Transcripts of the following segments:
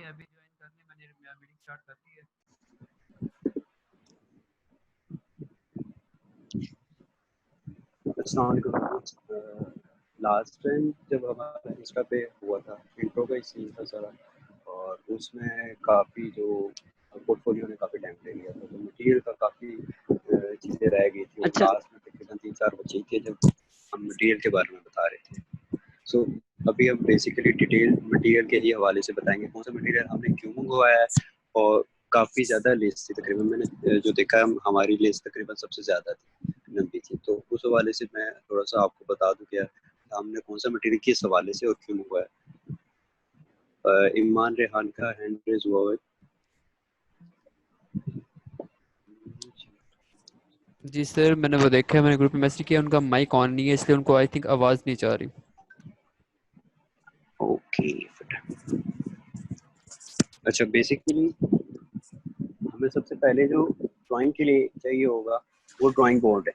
अभी ज्वाइन करने, मैंने मीटिंग स्टार्ट कर दी है। लास्ट टाइम जब हमारा इंस्टा पे हुआ था इंट्रो का ही सीन था सारा, और उसमें काफ़ी जो पोर्टफोलियो ने काफ़ी टाइम ले लिया था, तो मटेरियल का काफ़ी चीज़ें रह गई थी, और अच्छा, लास्ट में तकरीबन 3-4 बचे थे जब हम मटेरियल के बारे में बता रहे थे। सो अभी हम बेसिकली डिटेल मटेरियल के ही हवाले से बताएंगे कौन सा मटेरियल हमने क्यों मंगवाया है, और काफ़ी ज़्यादा लिस्ट थी तकरीबन, मैंने जो देखा हमारी लिस्ट तकरीबन सबसे ज़्यादा थी, लंबी थी, तो उस हवाले से मैं थोड़ा सा आपको बता दूं क्या हमने कौन सा मटेरियल किस हवाले से और क्यों मंगवाया। ईमान रेहान का हैंड रेज हुआ है। जी सर, मैंने वो देखा है, मैंने ग्रुप में मैसेज किया, उनका माइक ऑन नहीं है इसलिए उनको आई थिंक आवाज़ नहीं जा रही। ओके, अच्छा बेसिकली हमें सबसे पहले जो ड्राइंग के लिए चाहिए होगा वो ड्राइंग बोर्ड है।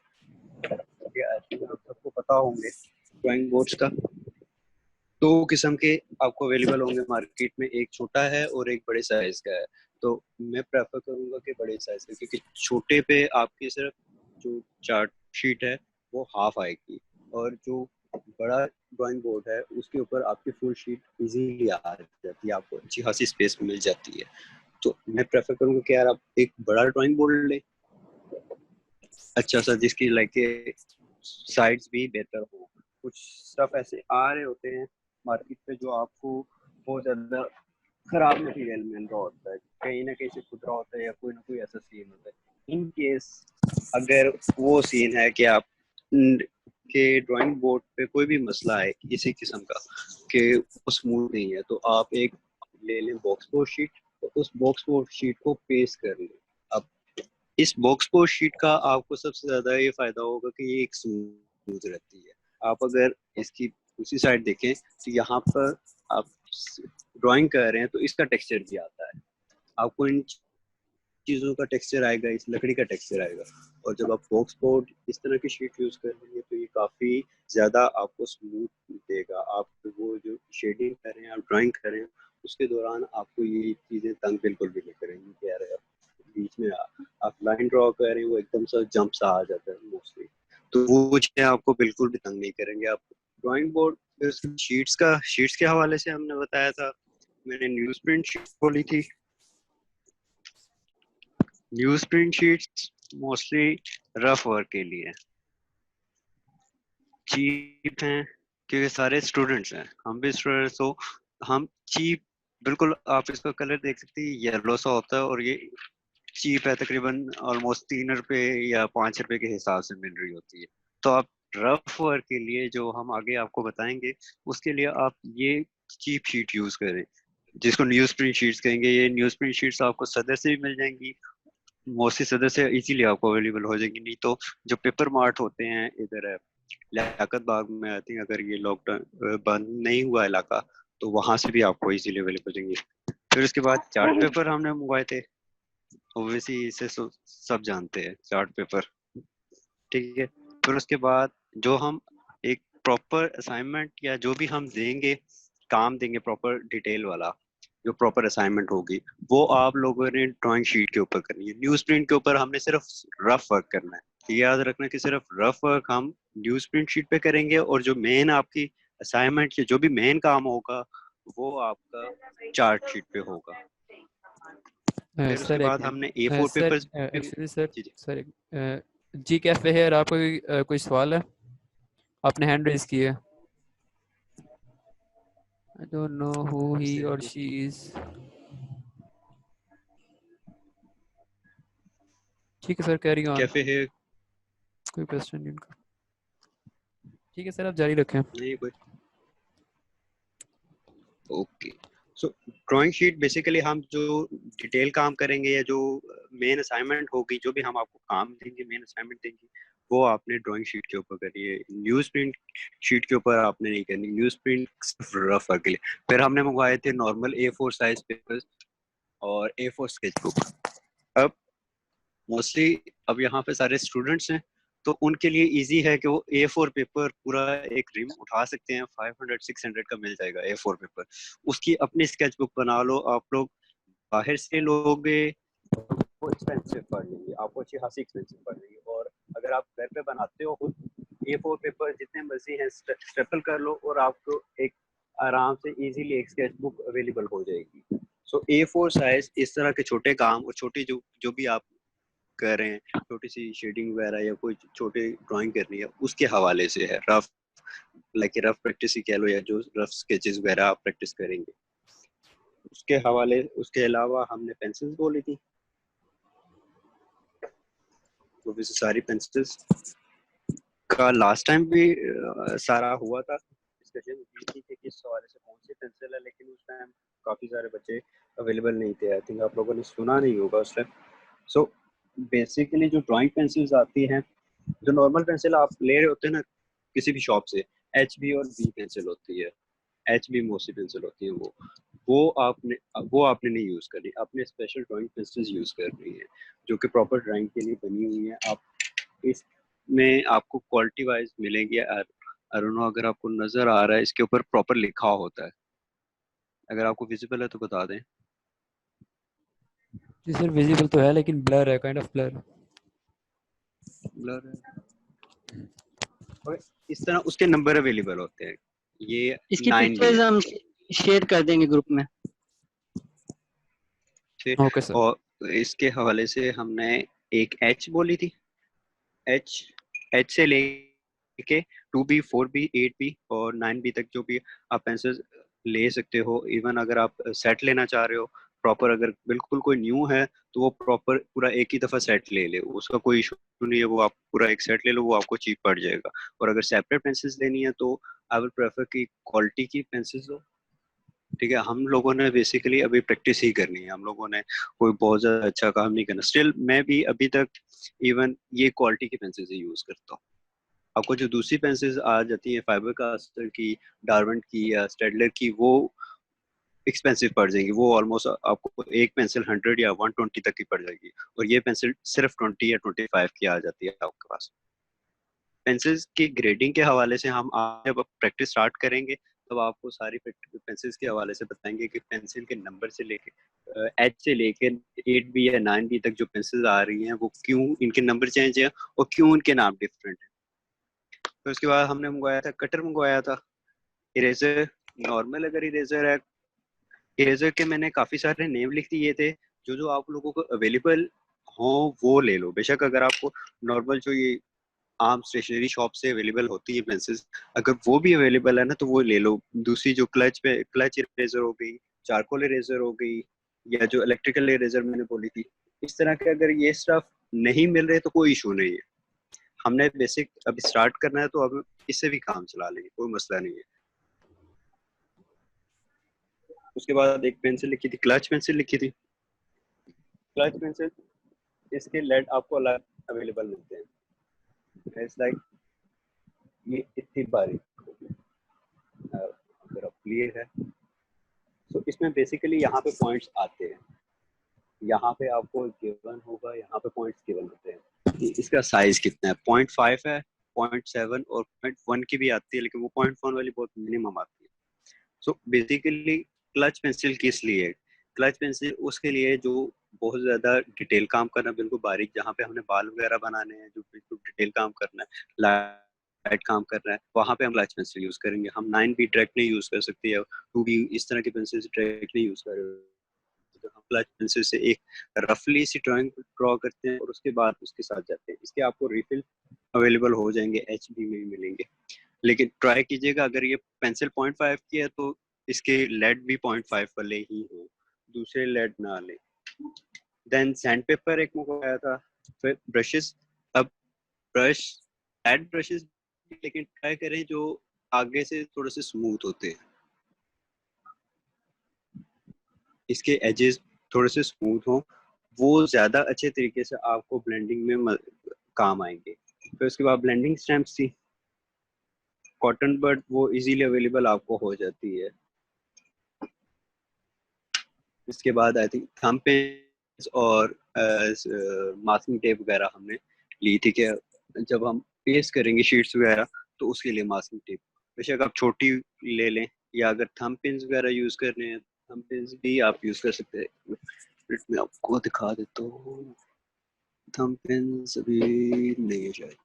आई थिंक आप सबको पता होंगे ड्राइंग बोर्ड्स का दो किस्म के आपको अवेलेबल होंगे मार्केट में, एक छोटा है और एक बड़े साइज का है। तो मैं प्रेफर करूंगा कि बड़े साइज का, क्योंकि छोटे पे आपकी सिर्फ जो चार्ट शीट है वो हाफ आएगी, और जो बड़ा ड्राइंग बोर्ड है उसके ऊपर आपकी फुल शीट इजीली आ जाती है, आपको अच्छी खासी स्पेस मिल जाती है। तो मैं प्रेफर करूंगा कि यार आप एक बड़ा ड्राइंग बोर्ड ले, अच्छा सा, जिसकी लाइक साइड्स भी बेहतर हो। कुछ स्टफ ऐसे आ रहे होते हैं मार्केट पे जो आपको बहुत ज्यादा खराब मटेरियल मिल रहा होता है, कहीं ना कहीं से खुदरा होता है या कोई ना कोई ऐसा सीन होता है। इन केस अगर वो सीन है कि आप के ड्राइंग बोर्ड पे कोई भी मसला है किसी किस्म का कि वो स्मूथ नहीं है, तो आप एक ले लें बॉक्स बोर्ड शीट, तो उस बॉक्स बोर्ड शीट को पेस्ट कर लें। अब इस बॉक्स बोर्ड शीट का आपको सबसे ज्यादा ये फायदा होगा कि ये एक स्मूथ रहती है। आप अगर इसकी दूसरी साइड देखें तो यहाँ पर आप ड्राइंग कर रहे हैं तो इसका टेक्सचर भी आता है, आपको इन चीज़ों का टेक्सचर आएगा, इस लकड़ी का टेक्सचर आएगा। और जब आप बॉक्स बोर्ड इस तरह की शीट यूज़ करेंगे तो ये काफ़ी ज़्यादा आपको स्मूथ देगा। आप वो जो शेडिंग कर रहे हैं, आप ड्राइंग कर रहे हैं, उसके दौरान आपको ये चीज़ें तंग बिल्कुल भी नहीं करेंगी। कह रहे बीच में आप लाइन ड्रॉ कर रहे हैं वो एकदम सा जंप सा आ जाता है मोस्टली, तो वो चीज़ें आपको बिल्कुल भी तंग नहीं करेंगे। आप ड्राइंग बोर्ड शीट्स के हवाले से हमने बताया था, मैंने न्यूज़ प्रिंट शीट बोली थी। News print sheets mostly rough work के लिए चीप हैं, क्योंकि सारे स्टूडेंट्स हैं, हम भी स्टूडेंट्स, तो हम चीप, बिल्कुल आप इसका कलर देख सकते हैं येलो सा होता है, और ये चीप है, तकरीबन ऑलमोस्ट 3 रुपए या 5 रुपए के हिसाब से मिल रही होती है। तो आप रफ वर्क के लिए जो हम आगे आपको बताएंगे उसके लिए आप ये चीप शीट यूज करें, जिसको न्यूज़ प्रिंट शीट्स कहेंगे। ये न्यूज़ प्रिंट शीट्स आपको सदर से भी मिल जाएंगी, मोस्टली सदर से इजीली आपको अवेलेबल हो जाएगी, नहीं तो जो पेपर मार्ट होते हैं इधर है लियाकत बाग में, आई थिंक अगर ये लॉकडाउन बंद नहीं हुआ इलाका तो वहां से भी आपको इजीली अवेलेबल हो जाएंगे। फिर उसके बाद चार्ट पेपर हमने मंगवाए थे, ओबीसी इसे सब जानते हैं चार्ट पेपर, ठीक है। फिर उसके बाद जो हम एक प्रॉपर असाइनमेंट या जो भी हम देंगे, काम देंगे प्रॉपर डिटेल वाला, जो प्रॉपर असाइनमेंट होगी वो आप लोगों ने ड्राइंग शीट के ऊपर करनी है। न्यूज़ प्रिंट के ऊपर हमने सिर्फ रफ वर्क करना है, ये याद रखना कि सिर्फ रफ वर्क हम न्यूज़ प्रिंट शीट पे करेंगे, और जो मेन आपकी असाइनमेंट या जो भी मेन काम होगा वो आपका चार्ट शीट पे होगा। फिर उसके सर एक बाद मिनट, हमने A4 सर पेपर्स भी। एक्चुअली सर, जी जी। सर जी कैफे है, आपको कोई सवाल है? आपने हैंड रेज की है। I don't know who he और शी इज। ठीक है सर, कैरी ऑन। कैफे है कोई क्वेश्चन नहीं उनका। ठीक है सर, आप जारी रखें। नहीं कोई। ओके, सो ड्राइंग शीट बेसिकली हम जो डिटेल काम करेंगे या जो मेन असाइनमेंट होगी, जो भी हम आपको काम देंगे, मेन असाइनमेंट देंगे, वो आपने ड्राइंग शीट के ऊपर करनी है। न्यूज़ प्रिंट शीट के ऊपर आपने नहीं करनी, न्यूज़ प्रिंट सिर्फ रफ वर्क के लिए। फिर हमने मंगवाए थे नॉर्मल A4 साइज पेपर्स और A4 स्केच बुक। अब मोस्टली अब यहाँ पे सारे स्टूडेंट्स हैं, तो उनके लिए इजी है कि वो A4 पेपर पूरा एक रिम उठा सकते हैं, 500-600 का मिल जाएगा A4 पेपर। उसकी अपनी स्केच बुक बना लो। आप लोग बाहर से लोगे वो एक्सपेंसिव पड़ लेंगे, आपको अच्छी खासी एक्सपेंसिव पड़ लेंगे। और अगर आप घर पे बनाते हो खुद, A4 पेपर जितने मर्जी हैं स्टेपल कर लो और आपको एक आराम से इजीली एक स्केच बुक अवेलेबल हो जाएगी। सो A4 साइज इस तरह के छोटे काम और छोटी जो जो भी आप कर रहे हैं, छोटी सी शेडिंग वगैरह या कोई छोटी ड्राइंग करनी है, उसके हवाले से है। रफ लाइक रफ प्रैक्टिस ही कह लो, या जो रफ स्केचेस वगैरह आप प्रैक्टिस करेंगे उसके हवाले। उसके अलावा हमने पेंसिल्स बोली थी, तो वैसे सारी पेंसिल्स का लास्ट टाइम भी सारा हुआ था, डिस्कशन हुई थी कि किस हवाले से कौन सी पेंसिल है, लेकिन उस टाइम काफ़ी सारे बच्चे अवेलेबल नहीं थे। आई थिंक आप लोगों ने सुना नहीं होगा उस टाइम। सो बेसिकली जो ड्राइंग पेंसिल्स आती हैं, जो नॉर्मल पेंसिल आप ले रहे होते हैं ना किसी भी शॉप से, HB और B पेंसिल होती है, HB मोसी पेंसिल होती है, वो आपने नहीं यूज़ करनी, आपने स्पेशल ड्राइंग पेंसिल्स यूज़ करनी है जो कि प्रॉपर ड्राइंग के लिए बनी हुई है। आप इसमें आपको क्वालिटी वाइज मिलेंगी। आई डोंट नो अगर आपको नज़र आ रहा है, इसके ऊपर प्रॉपर लिखा होता है, अगर आपको विजिबल है तो बता दें। जी सर विजिबल तो है लेकिन ब्लर है, काइंड ऑफ ब्लर। ब्लर है और इस तरह उसके नंबर अवेलेबल होते हैं। ये इसकी 9 भी पिक्चर्स है, हम शेयर कर देंगे ग्रुप में। ठीक। Okay sir. और इसके हवाले से हमने एक H बोली थी, H H से लेके 2B 4B 8B और 9B तक जो भी आप पेंसिल ले सकते हो। इवन अगर आप सेट लेना चाह रहे हो प्रॉपर, अगर बिल्कुल कोई न्यू है तो वो प्रॉपर पूरा एक ही दफ़ा सेट ले ले, उसका कोई इशू नहीं है। वो आप पूरा एक सेट ले लो, वो आपको चीप पड़ जाएगा। और अगर सेपरेट पेंसिल्स लेनी है तो आई विल प्रेफर कि क्वालिटी की पेंसिल्स लो, ठीक है। हम लोगों ने बेसिकली अभी प्रैक्टिस ही करनी है, हम लोगों ने कोई बहुत ज़्यादा अच्छा काम नहीं करना। स्टिल मैं भी अभी तक इवन ये क्वालिटी की पेंसिल्स ही यूज़ करता हूँ। आपको जो दूसरी पेंसिल्स आ जाती हैं फाइबर कास्टर की, डार्वेंट की या स्टेडलर की, वो एक्सपेंसिव पड़ जाएंगी। वो ऑलमोस्ट आपको एक पेंसिल 100 या 120 तक की पड़ जाएगी, और ये पेंसिल सिर्फ 20 या 25 की आ जाती है आपके पास। पेंसिल्स की ग्रेडिंग के हवाले से हम जब प्रैक्टिस स्टार्ट करेंगे तब आपको सारी पेंसिल्स के हवाले से बताएंगे कि पेंसिल के नंबर से लेके एच से लेके 8B या 9B तक जो पेंसिल्स आ रही हैं वो क्यों इनके नंबर चेंज है और क्यों इनके नाम डिफरेंट है। फिर उसके बाद हमने मंगवाया था कटर, मंगवाया था इरेजर। नॉर्मल अगर इरेजर है, इरेजर के मैंने काफ़ी सारे नेम लिख दिए थे, जो जो आप लोगों को अवेलेबल हो वो ले लो। बेशक अगर आपको नॉर्मल जो ये आम स्टेशनरी शॉप से अवेलेबल होती है पेंसिल्स, अगर वो भी अवेलेबल है ना तो वो ले लो। दूसरी जो क्लच इरेजर हो गई, चारकोल इरेजर हो गई, या जो इलेक्ट्रिकल इरेजर मैंने बोली थी, इस तरह के अगर ये स्टफ नहीं मिल रहे तो कोई इशू नहीं है। हमने बेसिक अभी स्टार्ट करना है तो अब इससे भी काम चला लेंगे, कोई मसला नहीं है। उसके बाद एक पेंसिल लिखी थी, क्लच पेंसिल लिखी थी। क्लच पेंसिल इसके लेड आपको अलग अवेलेबल मिलते हैं। इट्स लाइक ये इतनी बारीक अगर आप क्लियर है तो इसमें बेसिकली यहाँ पे पॉइंट्स आते हैं, यहाँ पे आपको गिवन होगा, यहाँ पे पॉइंट्स गिवन होते हैं कि इसका साइज कितना है। 0.5 है, 0.7 और 0.1 की भी आती है, लेकिन वो 0.1 वाली बहुत मिनिमम आती है। सो बेसिकली क्लच पेंसिल किस लिए? क्लच पेंसिल उसके लिए जो बहुत ज़्यादा डिटेल काम करना, बिल्कुल बारीक, जहाँ पे हमने बाल वगैरह बनाने हैं, जो बिल्कुल डिटेल काम करना है, लाइट काम करना है, वहाँ पे हम क्लच पेंसिल यूज़ करेंगे। हम 9B डायरेक्ट नहीं यूज़ कर सकते, या 2B इस तरह की पेंसिल डायरेक्ट नहीं यूज़ कर। तो हम क्लच पेंसिल से एक रफली सी ड्राइंग ड्रॉ करते हैं और उसके बाद उसके साथ जाते हैं। इसके आपको रिफिल अवेलेबल हो जाएंगे, HB में भी मिलेंगे। लेकिन ट्राई कीजिएगा, अगर ये पेंसिल 0.5 की है तो इसके लेड भी 0.5 वाले ही हो, दूसरे लेड ना ले। देन सैंड पेपर एक मंगवाया था। फिर ब्रशेस, अब ब्रश एड ब्रशेस, लेकिन ट्राई करें जो आगे से थोड़े से स्मूथ होते हैं, इसके एजेस थोड़े से स्मूथ हों, वो ज़्यादा अच्छे तरीके से आपको ब्लेंडिंग में काम आएंगे। फिर उसके बाद ब्लेंडिंग स्टैम्प्स थी, कॉटन बड, वो इजीली अवेलेबल आपको हो जाती है। इसके बाद आई थिंक थंब पेन्स और मास्किंग टेप वगैरह हमने ली थी कि जब हम पेस्ट करेंगे शीट्स वगैरह तो उसके लिए मास्किंग टेप, बेशक आप छोटी ले लें, या अगर थंब पिन्स वगैरह यूज करने हैं थंब पिन्स भी आप यूज कर सकते हैं। मैं आपको दिखा देता हूँ, थंब पिन्स अभी नहीं है शायद।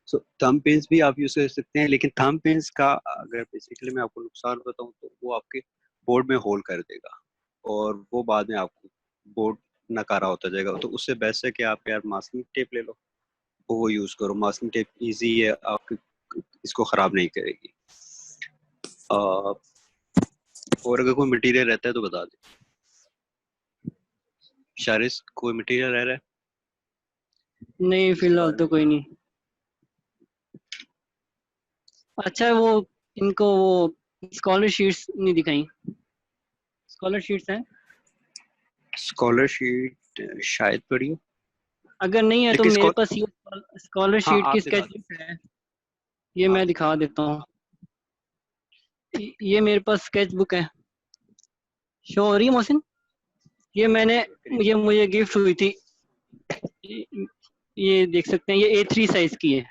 सो थंब पिन्स भी आप यूज कर सकते हैं, लेकिन थंब पिन्स का अगर बेसिकली मैं आपको नुकसान बताऊं तो वो आपके बोर्ड में होल कर देगा और वो बाद में आपको बोर्ड नकारा होता जाएगा। तो उससे बेस्ट है कि आप यार मास्किंग टेप ले लो, वो यूज करो। मास्किंग टेप इजी है, आपके इसको खराब नहीं करेगी। और अगर कोई मटेरियल रहता है तो बता दे। शारिस, कोई मटेरियल रह रहा है नहीं, इसके फिलहाल बारे तो में? कोई नहीं। अच्छा, वो इनको वो स्कॉलर शीट्स नहीं दिखाई? स्कॉलर शीट्स हैं? स्कॉलरशीट शायद पढ़ी हो, अगर नहीं है तो लेकिन मेरे पास ये स्कॉलर हाँ शीट की आप दिखा स्केच दो, बुक है। ये आप मैं दिखा दिखा दो। देता हूँ। ये मेरे पास स्केच बुक है। शो हो रही है मोहसिन? ये मैंने ये मुझे गिफ्ट हुई थी। ये देख सकते हैं, ये A3 साइज की है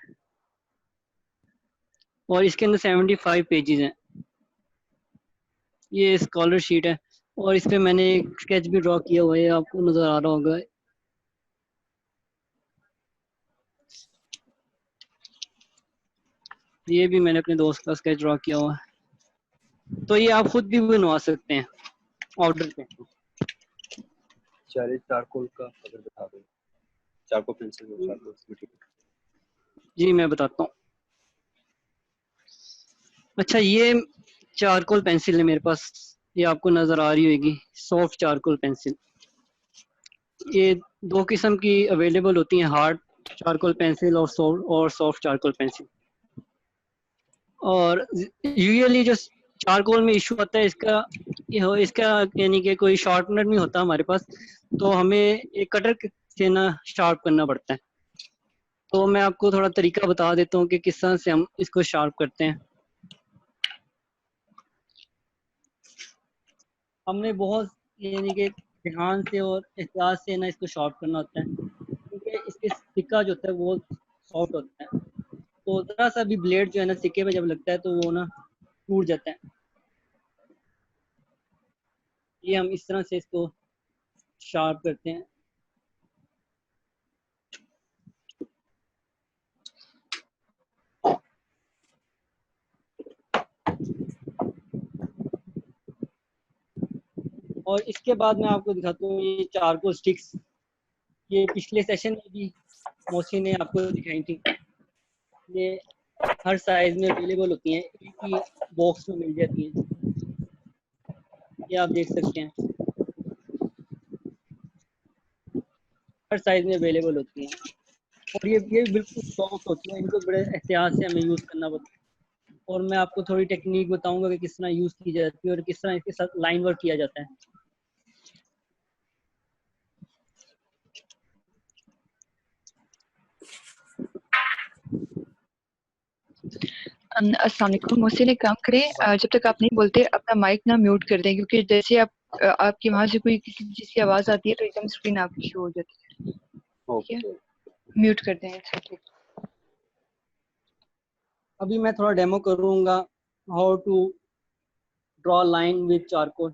और इसके अंदर 75 पेजेस हैं। ये स्कॉलर शीट है और इस पे मैंने एक स्केच भी ड्रॉ किया हुआ है, आपको नजर आ रहा होगा। ये भी मैंने अपने दोस्त का स्केच ड्रॉ किया हुआ है, तो ये आप खुद भी बनवा सकते हैं ऑर्डर पे। शारिस चारकोल का अगर बता दो, चारकोल पेंसिल और चारकोल मटेरियल। जी मैं बताता हूँ। अच्छा, ये चारकोल पेंसिल है मेरे पास, ये आपको नजर आ रही होगी, सॉफ्ट चारकोल पेंसिल। ये दो किस्म की अवेलेबल होती हैं, हार्ड चारकोल पेंसिल और सॉफ्ट चारकोल पेंसिल। और यूजुअली जो चारकोल में इशू आता है इसका, इसका यानी कि कोई शार्पनर नहीं होता हमारे पास, तो हमें एक कटर से ना शार्प करना पड़ता है। तो मैं आपको थोड़ा तरीका बता देता हूँ कि किस तरह से हम इसको शार्प करते हैं। हमने बहुत यानी कि ध्यान से और एहतियात से ना इसको शार्प करना होता है, क्योंकि इसके सिक्का जो होता है वो सॉफ्ट होता है। तो जरा सा भी ब्लेड जो है ना सिक्के पे जब लगता है तो वो ना टूट जाता है। ये हम इस तरह से इसको शार्प करते हैं। और इसके बाद मैं आपको दिखाता हूँ ये चारकोल स्टिक्स। ये पिछले सेशन में भी मौसी ने आपको दिखाई थी। ये हर साइज में अवेलेबल होती हैं, एक ही बॉक्स में मिल जाती हैं। ये आप देख सकते हैं, हर साइज में अवेलेबल होती हैं। और ये बिल्कुल सॉफ्ट होती है, इनको बड़े एहतियात से हमें यूज़ करना पड़ता है। और मैं आपको थोड़ी टेक्निक बताऊंगा कि किस तरह यूज़ की जाती है और किस तरह इसके साथ लाइन वर्क किया जाता है। अस्सलाम वालेकुम। मोहसिन एक काम करें, जब तक आप नहीं बोलते अपना माइक ना म्यूट कर दें, क्योंकि जैसे आप आपकी वहाँ से कोई किसी चीज़ की आवाज़ आती है तो एकदम स्क्रीन आपकी शो हो जाती है। ठीक है, ओके। म्यूट कर दें। exactly। अभी मैं थोड़ा डेमो करूंगा how to draw line with charcoal.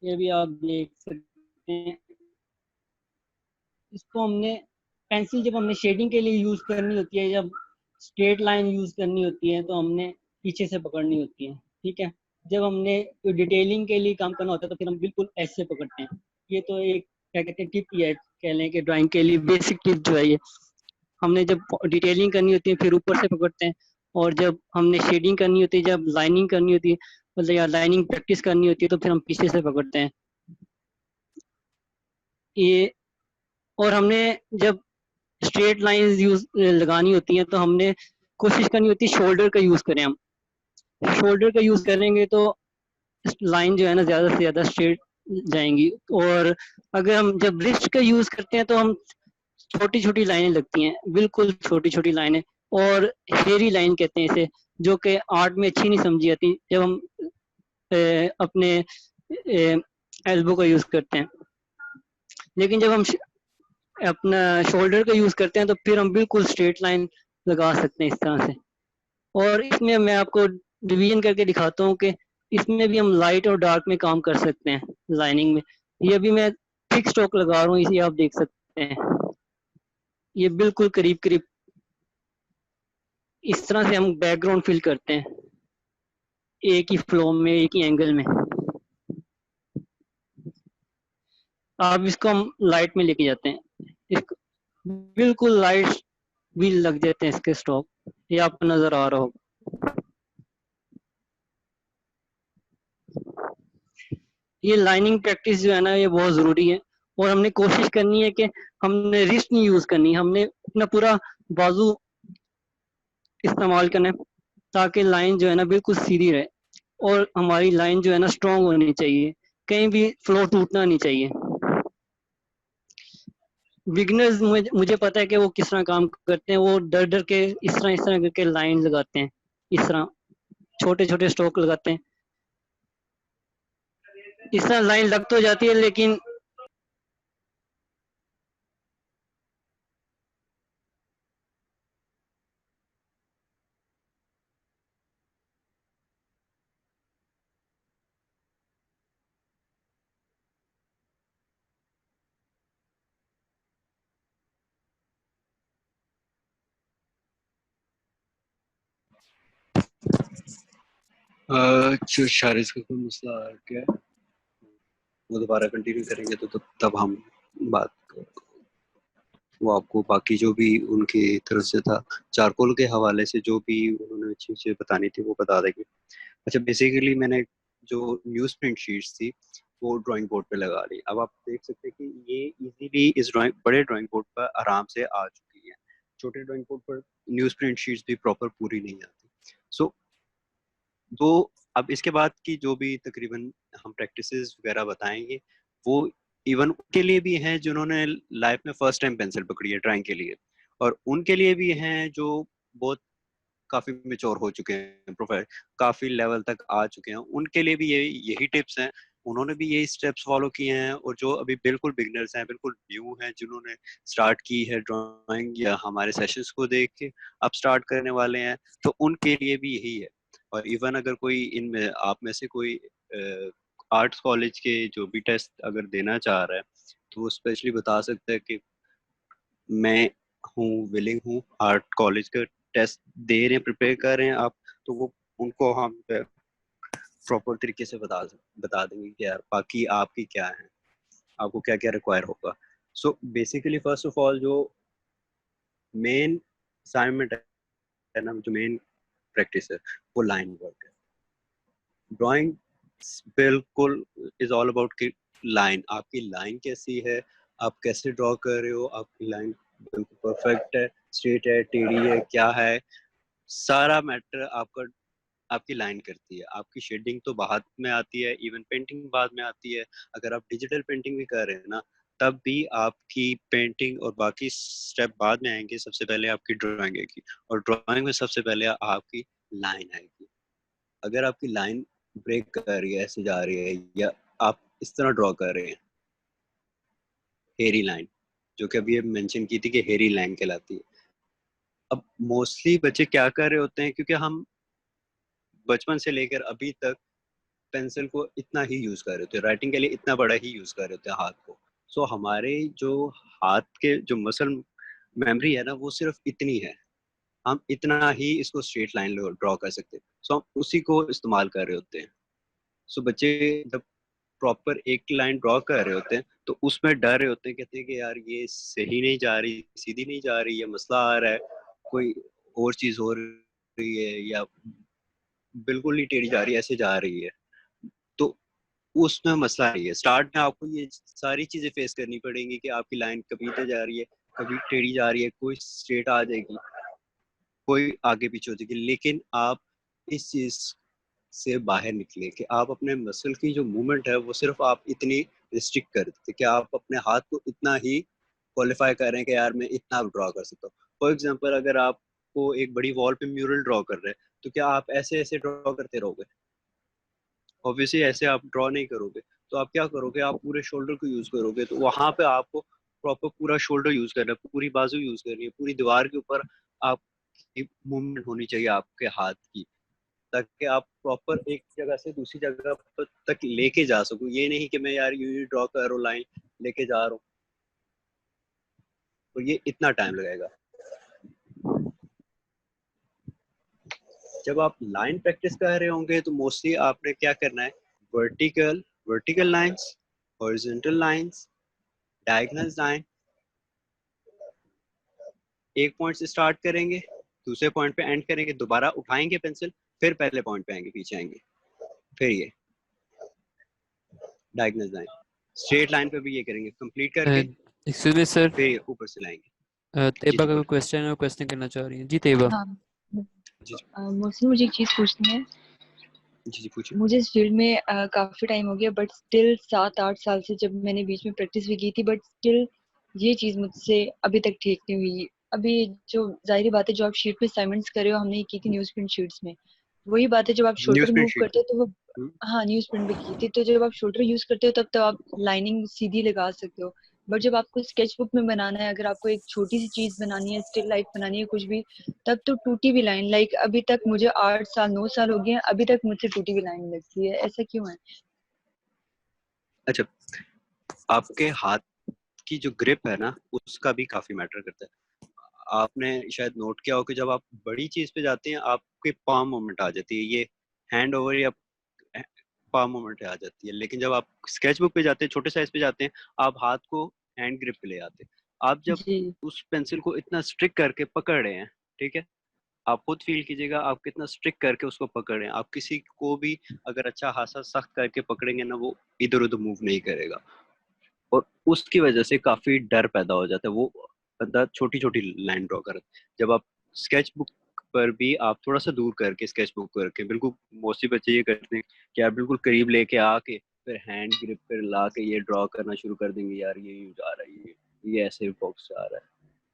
ये भी आप देख सकते हैं। इसको हमने पेंसिल जब हमने शेडिंग के लिए यूज़ करनी होती है, जब स्ट्रेट लाइन यूज़ करनी होती है तो हमने पीछे से पकड़नी होती है। ठीक है, जब हमने डिटेलिंग के लिए काम करना होता है तो फिर हम बिल्कुल ऐसे पकड़ते हैं। ये तो एक क्या कहते हैं टिप ही है, कह लें कि ड्राइंग के लिए बेसिक टिप जो है ये। हमने जब डिटेलिंग करनी होती है फिर ऊपर से पकड़ते हैं, और जब हमने शेडिंग करनी होती है, जब लाइनिंग करनी होती है, मतलब या लाइनिंग प्रैक्टिस करनी होती है तो फिर हम पीछे से पकड़ते हैं। ये और हमने जब स्ट्रेट लाइंस यूज लगानी होती हैं तो हमने कोशिश करनी होती है शोल्डर का यूज़ करें। हम शोल्डर का यूज़ करेंगे तो लाइन जो है ना ज़्यादा से ज़्यादा स्ट्रेट जाएंगी। और अगर हम जब रिस्ट का यूज़ करते हैं तो हम छोटी छोटी लाइनें लगती हैं, बिल्कुल छोटी छोटी लाइनें, और हेरी लाइन कहते हैं इसे, जो कि आर्ट में अच्छी नहीं समझी जाती जब हम अपने एल्बो का यूज़ करते हैं। लेकिन जब हम अपना शोल्डर का यूज करते हैं तो फिर हम बिल्कुल स्ट्रेट लाइन लगा सकते हैं इस तरह से। और इसमें मैं आपको डिवीजन करके दिखाता हूँ कि इसमें भी हम लाइट और डार्क में काम कर सकते हैं लाइनिंग में। ये अभी मैं थिक स्ट्रोक लगा रहा हूँ, इसे आप देख सकते हैं, ये बिल्कुल करीब करीब इस तरह से हम बैकग्राउंड फिल करते हैं एक ही फ्लो में, एक ही एंगल में। आप इसको हम लाइट में लेके जाते हैं, इसको बिल्कुल लाइट भी लग जाते हैं इसके स्ट्रोक, ये आपको नजर आ रहा होगा। ये लाइनिंग प्रैक्टिस जो है ना, ये बहुत ज़रूरी है। और हमने कोशिश करनी है कि हमने रिस्ट नहीं यूज़ करनी, हमने अपना पूरा बाजू इस्तेमाल करना है ताकि लाइन जो है ना बिल्कुल सीधी रहे। और हमारी लाइन जो है ना स्ट्रॉन्ग होनी चाहिए, कहीं भी फ्लो टूटना नहीं चाहिए। बिगनर्स मुझे पता है कि वो किस तरह काम करते हैं, वो डर डर के इस तरह करके लाइन लगाते हैं, इस तरह छोटे छोटे स्ट्रोक लगाते हैं, इस तरह लाइन लग तो जाती है लेकिन जो शारिज का कोई मसला आ गया है, वो दोबारा कंटिन्यू करेंगे तो तब हम बात, वो आपको बाकी जो भी उनकी तरफ से था चारकोल के हवाले से जो भी उन्होंने चीज़ें बतानी थी वो बता देंगे। अच्छा, बेसिकली मैंने जो न्यूज़ प्रिंट शीट्स थी वो ड्राइंग बोर्ड पे लगा ली। अब आप देख सकते हैं कि ये इजीली इस बड़े ड्राइंग बोर्ड पर आराम से आ चुकी है। छोटे ड्राइंग बोर्ड पर न्यूज़ प्रिंट शीट्स भी प्रॉपर पूरी नहीं आती। सो तो अब इसके बाद की जो भी तकरीबन हम प्रैक्टिसेस वगैरह बताएंगे वो इवन उनके लिए भी हैं जिन्होंने लाइफ में फर्स्ट टाइम पेंसिल पकड़ी है ड्राइंग के लिए, और उनके लिए भी हैं जो बहुत काफी मेच्योर हो चुके हैं, प्रोफेसर काफी लेवल तक आ चुके हैं, उनके लिए भी यही टिप्स हैं। उन्होंने भी यही स्टेप्स फॉलो किए हैं। और जो अभी बिल्कुल बिगनर्स हैं, बिल्कुल न्यू हैं, जिन्होंने स्टार्ट की है ड्राइंग या हमारे सेशंस को देख के अब स्टार्ट करने वाले हैं, तो उनके लिए भी यही है। और इवन अगर कोई इनमें आप में से कोई आर्ट्स कॉलेज के जो भी टेस्ट अगर देना चाह रहा है तो वो स्पेशली बता सकता है कि मैं हूँ विलिंग हूँ, आर्ट कॉलेज का टेस्ट दे रहे हैं, प्रिपेयर कर रहे हैं आप, तो वो उनको हम प्रॉपर तरीके से बता देंगे कि यार बाकी आपकी क्या है, आपको क्या क्या रिक्वायर होगा। So basically first of all जो मेन असाइनमेंट है ना, जो मेन प्रैक्टिस है वो लाइन वर्क है। ड्राइंग बिल्कुल इज ऑल अबाउट कि लाइन, आपकी लाइन कैसी है, आप कैसे ड्रॉ कर रहे हो, आपकी लाइन बिल्कुल परफेक्ट है, स्ट्रेट है, टेढ़ी है, क्या है, सारा मैटर आपका आपकी लाइन करती है। आपकी शेडिंग तो बाद में आती है, इवन पेंटिंग बाद में आती है। अगर आप डिजिटल पेंटिंग भी कर रहे हैं ना तब भी आपकी पेंटिंग और बाकी स्टेप बाद में आएंगे, सबसे पहले आपकी ड्राइंग आएगी, और ड्राइंग में सबसे पहले आपकी लाइन आएगी। अगर आपकी लाइन ब्रेक कर रही है, ऐसे जा रही है, या आप इस तरह ड्रॉ कर रहे हैं हेरी लाइन, जो कि अभी मेंशन की थी कि हेरी लाइन कहलाती है। अब मोस्टली बच्चे क्या कर रहे होते हैं, क्योंकि हम बचपन से लेकर अभी तक पेंसिल को इतना ही यूज कर रहे होते हैं, राइटिंग के लिए इतना बड़ा ही यूज कर रहे होते हैं हाथ को। सो हमारे जो हाथ के जो मसल मेमोरी है ना वो सिर्फ इतनी है, हम इतना ही इसको स्ट्रेट लाइन ड्रॉ कर सकते हैं। सो हम उसी को इस्तेमाल कर रहे होते हैं। सो बच्चे जब प्रॉपर एक लाइन ड्रॉ कर रहे होते हैं तो उसमें डर रहे होते हैं, कहते हैं कि यार ये सही नहीं जा रही, सीधी नहीं जा रही, या मसला आ रहा है, कोई और चीज हो रही है, या बिल्कुल ही टेढ़ी जा रही है, ऐसे जा रही है। तो उसमें मसला नहीं है। स्टार्ट में आपको ये सारी चीजें फेस करनी पड़ेंगी कि आपकी लाइन कभी इधर जा रही है, कभी टेढ़ी जा रही है, कोई स्ट्रेट आ जाएगी, कोई आगे पीछे हो जाएगी। लेकिन आप इस चीज से बाहर निकले कि आप अपने मसल की जो मूवमेंट है वो सिर्फ आप इतनी रिस्ट्रिक्ट कर देते कि आप अपने हाथ को इतना ही क्वालिफाई कर रहे हैं कि यार मैं इतना ड्रॉ कर सकता हूँ। फॉर एग्जाम्पल अगर आपको एक बड़ी वॉल पे म्यूरल ड्रॉ कर रहे हैं तो क्या आप ऐसे ऐसे ड्रॉ करते रहोगे? ऑब्वियसली ऐसे आप ड्रॉ नहीं करोगे। तो आप क्या करोगे, आप पूरे शोल्डर को यूज करोगे, तो वहां पे आपको प्रॉपर पूरा शोल्डर यूज करना है, पूरी बाजू यूज करनी है, पूरी दीवार के ऊपर आप मूवमेंट होनी चाहिए आपके हाथ की, ताकि आप प्रॉपर एक जगह से दूसरी जगह तक लेके जा सको। ये नहीं कि मैं यार यू ड्रॉ करो लाइन लेके जा रहा हूँ, तो ये इतना टाइम लगेगा। जब आप लाइन प्रैक्टिस कर रहे होंगे तो मोस्टली आपने क्या करना है, vertical vertical lines, horizontal lines, diagonal line, एक पॉइंट से स्टार्ट करेंगे, दूसरे पॉइंट पे एंड करेंगे, दोबारा उठाएंगे पेंसिल, फिर पहले पॉइंट पे आएंगे, पीछे आएंगे, फिर ये डायगोनल लाइन, स्ट्रेट लाइन पे भी ये करेंगे, कंप्लीट करके एक्सक्यूज मी सर, फिर ये ऊपर से लाएंगे। जी तैयबा जी का कोई बोलिए। क्वेश्चन है, वो क्वेश्चन करना चाह रही है। जी तैयबा। हाँ, जी मोस्टली मुझे एक चीज़ पूछनी है। जी पूछिए। मुझे इस फील्ड में काफ़ी टाइम हो गया, बट स्टिल 7-8 साल से, जब मैंने बीच में प्रैक्टिस भी की थी, बट स्टिल ये चीज़ मुझसे अभी तक ठीक नहीं हुई। अभी जो ज़ाहिर बात है, जो आप शीट पे असाइनमेंट्स कर रहे हो, हमने ये की थी न्यूज़ प्रिंट शीट्स में। वही बात है, जब आप news shoulder print move sheet करते पे। हो तो वो, हाँ, न्यूज़ प्रिंट पे की थी, तो जब आप शोल्डर यूज़ करते हो तब तो आप लाइनिंग सीधी लगा सकते हो। बट जब आपको स्केच बुक में बनाना है, अगर आपको एक छोटी सी चीज़ बनानी है, स्टिल लाइफ बनानी है, कुछ भी, तब तो टूटी भी लाइन, लाइक अभी तक मुझे 8 साल 9 साल हो गए हैं, अभी तक मुझसे टूटी हुई लाइन लगती है। ऐसा क्यों है? अच्छा, आपके हाथ की जो ग्रिप है ना, उसका भी काफी मैटर करता है। आपने शायद नोट किया हो कि जब आप बड़ी चीज पे जाते हैं आपके पाम मोमेंट आ जाती है, ये हैंड ओवर या पाम मोमेंट आ जाती है, लेकिन जब आप स्केच बुक पे जाते हैं, छोटे साइज पे जाते हैं, आप हाथ को हैंड ग्रिप पे ले आते हैं। आप जब जी उस पेंसिल को इतना स्ट्रिक करके पकड़ रहे हैं, ठीक है, आप खुद फील कीजिएगा आप कितना स्ट्रिक करके उसको पकड़ रहे हैं। आप किसी को भी अगर अच्छा खासा सख्त करके पकड़ेंगे ना, वो इधर उधर मूव नहीं करेगा, और उसकी वजह से काफी डर पैदा हो जाता है। वो बंदा छोटी छोटी लाइन ड्रॉ कर, जब आप स्केच बुक पर भी आप थोड़ा सा दूर करके स्केच बुक करके, बिल्कुल मोस्टली बच्चे ये करते हैं कि आप बिल्कुल करीब लेके आके फिर हैंड ग्रिप पर ला के ये ड्रॉ करना शुरू कर देंगे, यार ये यूज आ रहा है, ये ऐसे बॉक्स आ रहा है,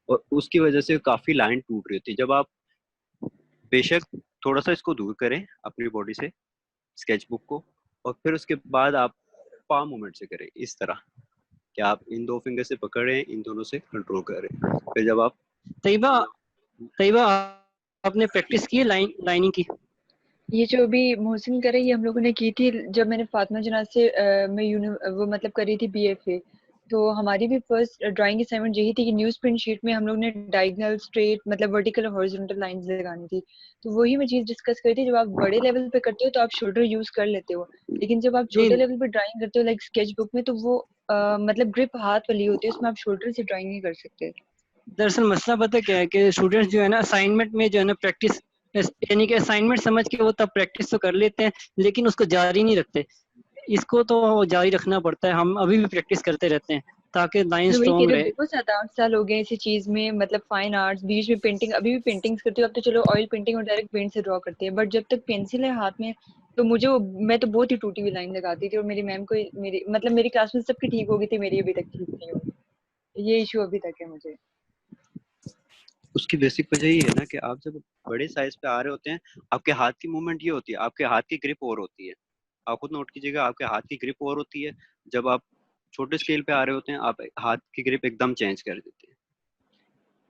और उसकी वजह से काफी लाइन टूट रही होती है। जब आप बेशक थोड़ा सा इसको दूर करें अपनी बॉडी से स्केच बुक को, और फिर उसके बाद आप पाम मूवमेंट से करें इस तरह कि आप इन दो फिंगर से पकड़ रहे हैं, इन दोनों से कंट्रोल कर रहे हैं, फिर जब आप तैयबा तैयबा आपने प्रैक्टिस की है लाइनिंग की? ये जो अभी मोहसिन करे, ये हम लोगों ने की थी जब मैंने फातिमा जनाज से मैं वो मतलब कर रही थी BFA। तो हमारी भी फर्स्ट ड्राइंग असाइनमेंट यही थी कि न्यूज़ प्रिंट शीट में हम लोग ने डायगोनल, स्ट्रेट, मतलब वर्टिकल और हॉरिजॉन्टल लाइंस लगानी थी। तो वही मैं चीज़ डिस्कस करी थी, जब आप बड़े लेवल पे करते हो तो आप शोल्डर यूज कर लेते हो, लेकिन जब आप छोटे नहीं, लेवल पे ड्राइंग करते हो लाइक स्केच बुक में, तो वो मतलब ग्रिप हाथ वाली होती है, उसमें आप शोल्डर से ड्राइंग नहीं कर सकते। दरअसल मसला पता क्या है कि स्टूडेंट्स जो है ना असाइनमेंट में जो है ना प्रैक्टिस, यानी कि असाइनमेंट समझ के वो तब प्रैक्टिस तो कर लेते हैं लेकिन उसको जारी नहीं रखते। इसको तो जारी रखना पड़ता है, हम अभी भी प्रैक्टिस करते रहते हैं ताकि लाइन मैं वही कह स्ट्रॉन्ग रही हूँ, रहे। देखो 7-8 साल हो गए इसी चीज में, मतलब फाइन आर्ट्स, बीच में पेंटिंग, अभी भी पेंटिंग्स करती हूँ। अब तो चलो ऑयल पेंटिंग और डायरेक्ट पेंट से ड्रॉ करते हैं, बट जब तक पेंसिल है हाथ में, तो मुझे मैं तो बहुत ही टूटी हुई लाइन लगाती थी, और मेरी मैम को, मेरी मतलब मेरी क्लास में सबकी ठीक हो गई थी, मेरी अभी तक ठीक नहीं हुई। ये इशू अभी तक है मुझे। उसकी बेसिक वजह ये है ना कि आप जब बड़े साइज पे आ रहे होते हैं, आपके हाथ की मूवमेंट ये होती है, आपके हाथ की ग्रिप और होती है। आप खुद नोट कीजिएगा, आपके हाथ की ग्रिप और होती है। जब आप छोटे स्केल पे आ रहे होते हैं, आप हाथ की ग्रिप एकदम चेंज कर देते हैं।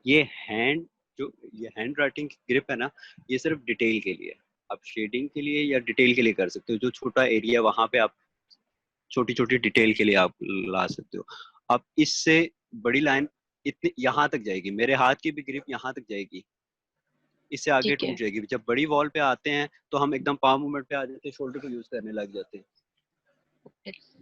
ये हैंड जो ये हैंड राइटिंग की ग्रिप है ना, ये सिर्फ डिटेल के लिए, आप शेडिंग के लिए या डिटेल के लिए कर सकते हो। जो छोटा एरिया वहां पे आप छोटी छोटी डिटेल के लिए आप ला सकते हो। आप इससे बड़ी लाइन इतनी यहाँ तक जाएगी, मेरे हाथ की भी ग्रिप यहाँ तक जाएगी, इससे आगे ठीक है, टूट जाएगी। जब बड़ी वॉल पे आते हैं तो हम एकदम पाम मूवमेंट पे आ जाते हैं, शोल्डर को यूज करने लग जाते हैं।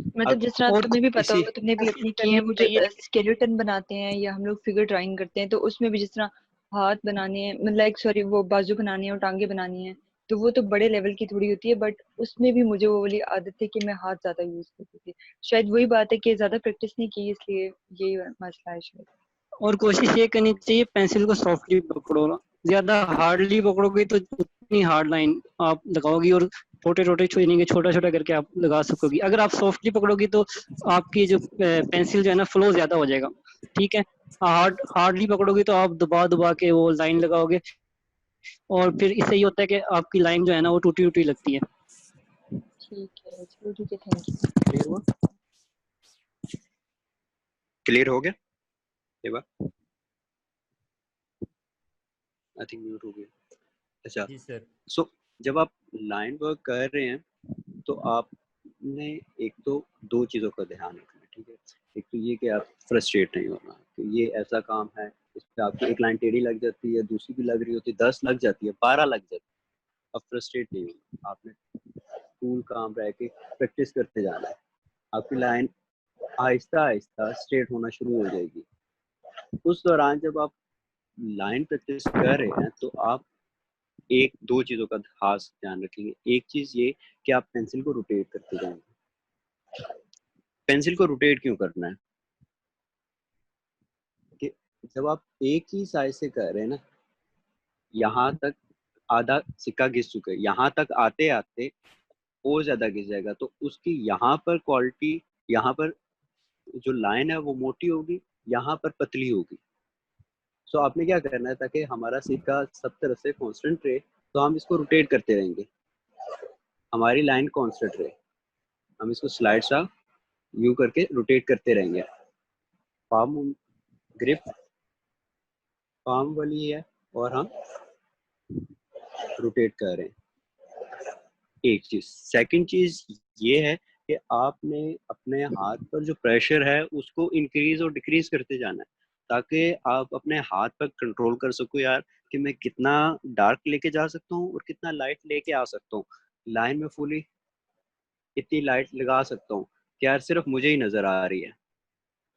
मतलब अब जिस तरह और तुम्हें भी पता इसी होगा, तुमने भी अपनी की करनी है, वो जो बताइए। स्केलेटन बनाते हैं या हम लोग फिगर ड्राइंग करते हैं, तो उसमें भी जिस तरह हाथ बनाने हैं, मतलब लाइक सॉरी, वो बाजू बनानी है और टांगे बनानी है, तो वो तो बड़े लेवल की थोड़ी होती है, बट उसमें भी मुझे वो वाली आदत है कि मैं हाथ ज्यादा यूज करती थी। शायद वही बात है कि ज्यादा प्रैक्टिस नहीं की, इसलिए यही मसला है शायद। और कोशिश ये करनी चाहिए पेंसिल को सॉफ्टली पकड़ो ना, ज्यादा हार्डली पकड़ोगे तो उतनी हार्ड लाइन आप लगाओगी और छोटे छोटे छुएंगे, छोटा छोटा करके आप लगा सकोगी। अगर आप सॉफ्टली पकड़ोगी तो आपकी जो पेंसिल जो है ना फ्लो ज्यादा हो जाएगा। ठीक है, हार्डली पकड़ोगी तो आप दबा दबा के वो लाइन लगाओगे और फिर इससे ये होता है कि आपकी लाइन जो है ना वो टूटी टूटी लगती है। ठीक है, चलो ठीक है, थैंक यू। क्लियर हुआ, क्लियर हो गया। ये बात आई थिंक म्यूट हो गया। अच्छा, जी सर। सो जब आप लाइन वर्क कर रहे हैं तो आपने एक तो दो चीज़ों का ध्यान रखना है, ठीक है। एक तो ये कि आप फ्रस्ट्रेट नहीं होना, कि ये ऐसा काम है इस पर आपकी एक लाइन टेढ़ी लग जाती है, दूसरी भी लग रही होती है, 10 लग जाती है, 12 लग जाती है। अब फ्रस्ट्रेट नहीं होना, आपने कूल काम रह के प्रैक्टिस करते जाना है। आपकी लाइन आहिस्ता आहिस्ता स्ट्रेट होना शुरू हो जाएगी। उस दौरान जब आप लाइन प्रैक्टिस कर रहे हैं तो आप एक दो चीज़ों का खास ध्यान रखेंगे। एक चीज़ ये कि आप पेंसिल को रोटेट करते जाएंगे। पेंसिल को रोटेट क्यों करना है कि जब आप एक ही साइज से कर रहे हैं ना, यहाँ तक आधा सिक्का घिस चुका है, यहाँ तक आते आते और ज़्यादा घिस जाएगा, तो उसकी यहाँ पर क्वालिटी, यहाँ पर जो लाइन है वो मोटी होगी, यहाँ पर पतली होगी। सो आपने क्या करना है ताकि हमारा सिक्का सब तरफ से कांस्टेंट रहे, तो हम इसको रोटेट करते रहेंगे, हमारी लाइन कांस्टेंट रहे। हम इसको स्लाइड सा यू करके रोटेट करते रहेंगे। पाम ग्रिप पाम वाली है और हम रोटेट कर रहे हैं। एक चीज, सेकंड चीज ये है कि आपने अपने हाथ पर जो प्रेशर है उसको इंक्रीज और डिक्रीज करते जाना है, ताकि आप अपने हाथ पर कंट्रोल कर सको यार कि मैं कितना डार्क लेके जा सकता हूँ और कितना लाइट लेके आ सकता हूँ। लाइन में फुली इतनी लाइट लगा सकता हूँ कि यार सिर्फ मुझे ही नजर आ रही है,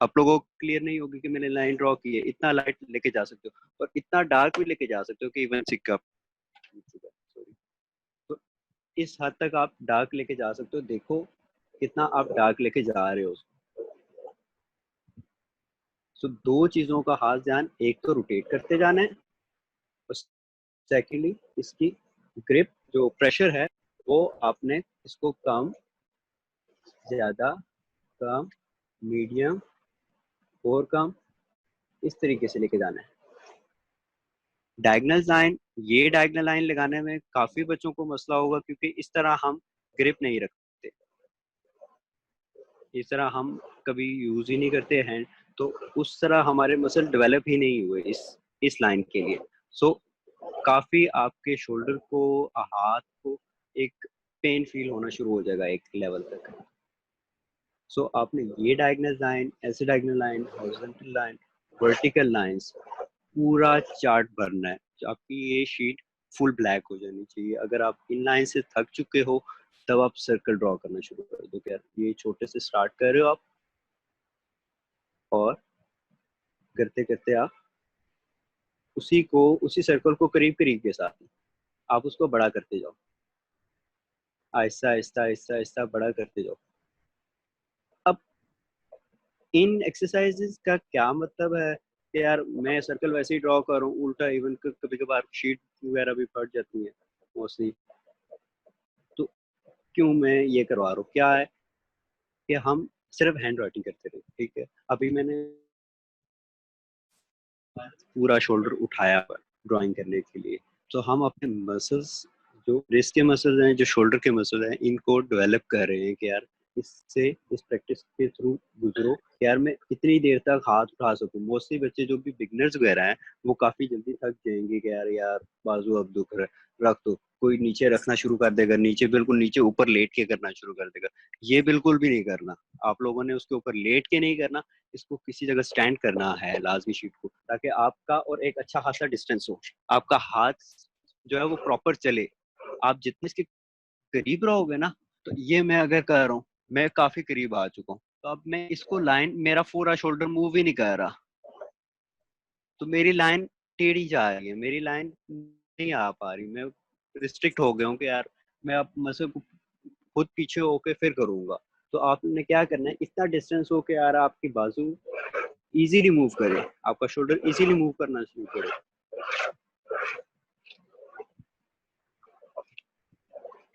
आप लोगों को क्लियर नहीं होगी कि मैंने लाइन ड्रॉ की है। इतना लाइट लेके जा सकते हो और इतना डार्क भी लेके जा सकते हो कि इवन सिक्का, सॉरी, तो इस हद तक आप डार्क लेके जा सकते हो। देखो कितना आप डार्क लेके जा रहे हो। सो दो चीजों का खास ध्यान, एक तो रोटेट करते जाना है और सेकेंडली इसकी ग्रिप जो प्रेशर है वो आपने इसको कम ज्यादा कम मीडियम और कम इस तरीके से लेके जाना है। डायगोनल लाइन, ये डायगोनल लाइन लगाने में काफी बच्चों को मसला होगा क्योंकि इस तरह हम ग्रिप नहीं रखते, इस तरह हम कभी यूज ही नहीं करते हैं, तो उस तरह हमारे मसल डेवलप ही नहीं हुए इस लाइन के लिए। सो काफी आपके शोल्डर को, हाथ को एक पेन फील होना शुरू हो जाएगा एक लेवल तक। सो आपने ये डायगोनल लाइन, ऐसे diagonal line, horizontal line, vertical lines पूरा चार्ट भरना है। आपकी ये शीट फुल ब्लैक हो जानी चाहिए। अगर आप इन लाइन से थक चुके हो तब आप सर्कल ड्रॉ करना शुरू कर दो। क्या ये छोटे से स्टार्ट कर रहे हो आप और करते करते आप उसी सर्कल को करीब करीब के साथ आप उसको बड़ा करते जाओ, आहिस्ता आहिस्ता आहिस्ता आहिस्ता बड़ा करते जाओ। अब इन एक्सरसाइजेस का क्या मतलब है कि यार मैं सर्कल वैसे ही ड्रॉ कर रहा हूँ उल्टा, इवन कभी कभार शीट वगैरह भी फट जाती है मोस्टली, तो क्यों मैं ये करवा रहा हूँ? क्या है कि हम सिर्फ हैंड राइटिंग करते रहे, ठीक है। अभी मैंने पूरा शोल्डर उठाया ड्राइंग करने के लिए, तो हम अपने मसल्स, जो रिस्ट के मसल्स हैं, जो शोल्डर के मसल्स हैं, इनको डेवलप कर रहे हैं कि यार इससे इस प्रैक्टिस के थ्रू गुजरो यार मैं इतनी देर तक हाथ उठा सकूं। मोस्टली बच्चे जो भी बिगनर्स वगैरह हैं वो काफी जल्दी थक जाएंगे कि यार बाजू अब दुख रहा है, रख दो। कोई नीचे रखना शुरू कर देगा, नीचे बिल्कुल नीचे ऊपर लेट के करना शुरू कर देगा। ये बिल्कुल भी नहीं करना, आप लोगों ने उसके ऊपर लेट के नहीं करना, इसको किसी जगह स्टैंड करना है लाजमी शीट को, ताकि आपका और एक अच्छा खासा डिस्टेंस हो, आपका हाथ जो है वो प्रॉपर चले। आप जितने इसके करीब रहोगे ना, तो ये मैं अगर कर रहा हूँ, मैं काफी करीब आ चुका हूँ, तो अब मैं इसको लाइन, मेरा पूरा शोल्डर मूव ही नहीं कर रहा, तो मेरी लाइन टेढ़ी जा रही है, मेरी लाइन नहीं आ पा रही, मैं रिस्ट्रिक्ट हो गया हूँ कि यार मैं अब मसल को खुद पीछे होके फिर करूंगा। तो आपने क्या करना है, इतना डिस्टेंस हो के यार आपकी बाजू इजीली मूव करे, आपका शोल्डर इजीली मूव करना शुरू करे।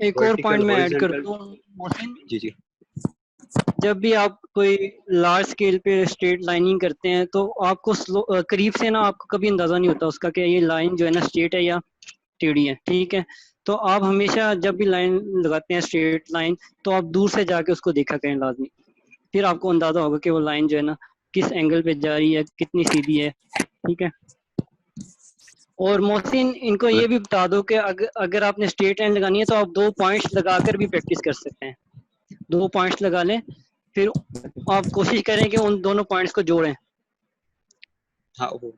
एक और पॉइंट मैं ऐड हॉरिजॉन्टल, करता हूँ मोहसिन, जी जी, जब भी आप कोई लार्ज स्केल पे स्ट्रेट लाइनिंग करते हैं तो आपको करीब से ना आपको कभी अंदाजा नहीं होता उसका कि ये लाइन जो है ना स्ट्रेट है या टेढ़ी है, ठीक है। तो आप हमेशा जब भी लाइन लगाते हैं स्ट्रेट लाइन, तो आप दूर से जाके उसको देखा करें लाजमी, फिर आपको अंदाजा होगा कि वो लाइन जो है ना किस एंगल पे जा रही है, कितनी सीधी है, ठीक है। और मोहसिन इनको ये भी बता दो कि अगर आपने स्ट्रेट लाइन लगानी है तो आप 2 पॉइंट्स लगाकर भी प्रैक्टिस कर सकते हैं। 2 पॉइंट्स लगा लें, फिर आप कोशिश करें कि उन दोनों पॉइंट्स को जोड़ें। हाँ वो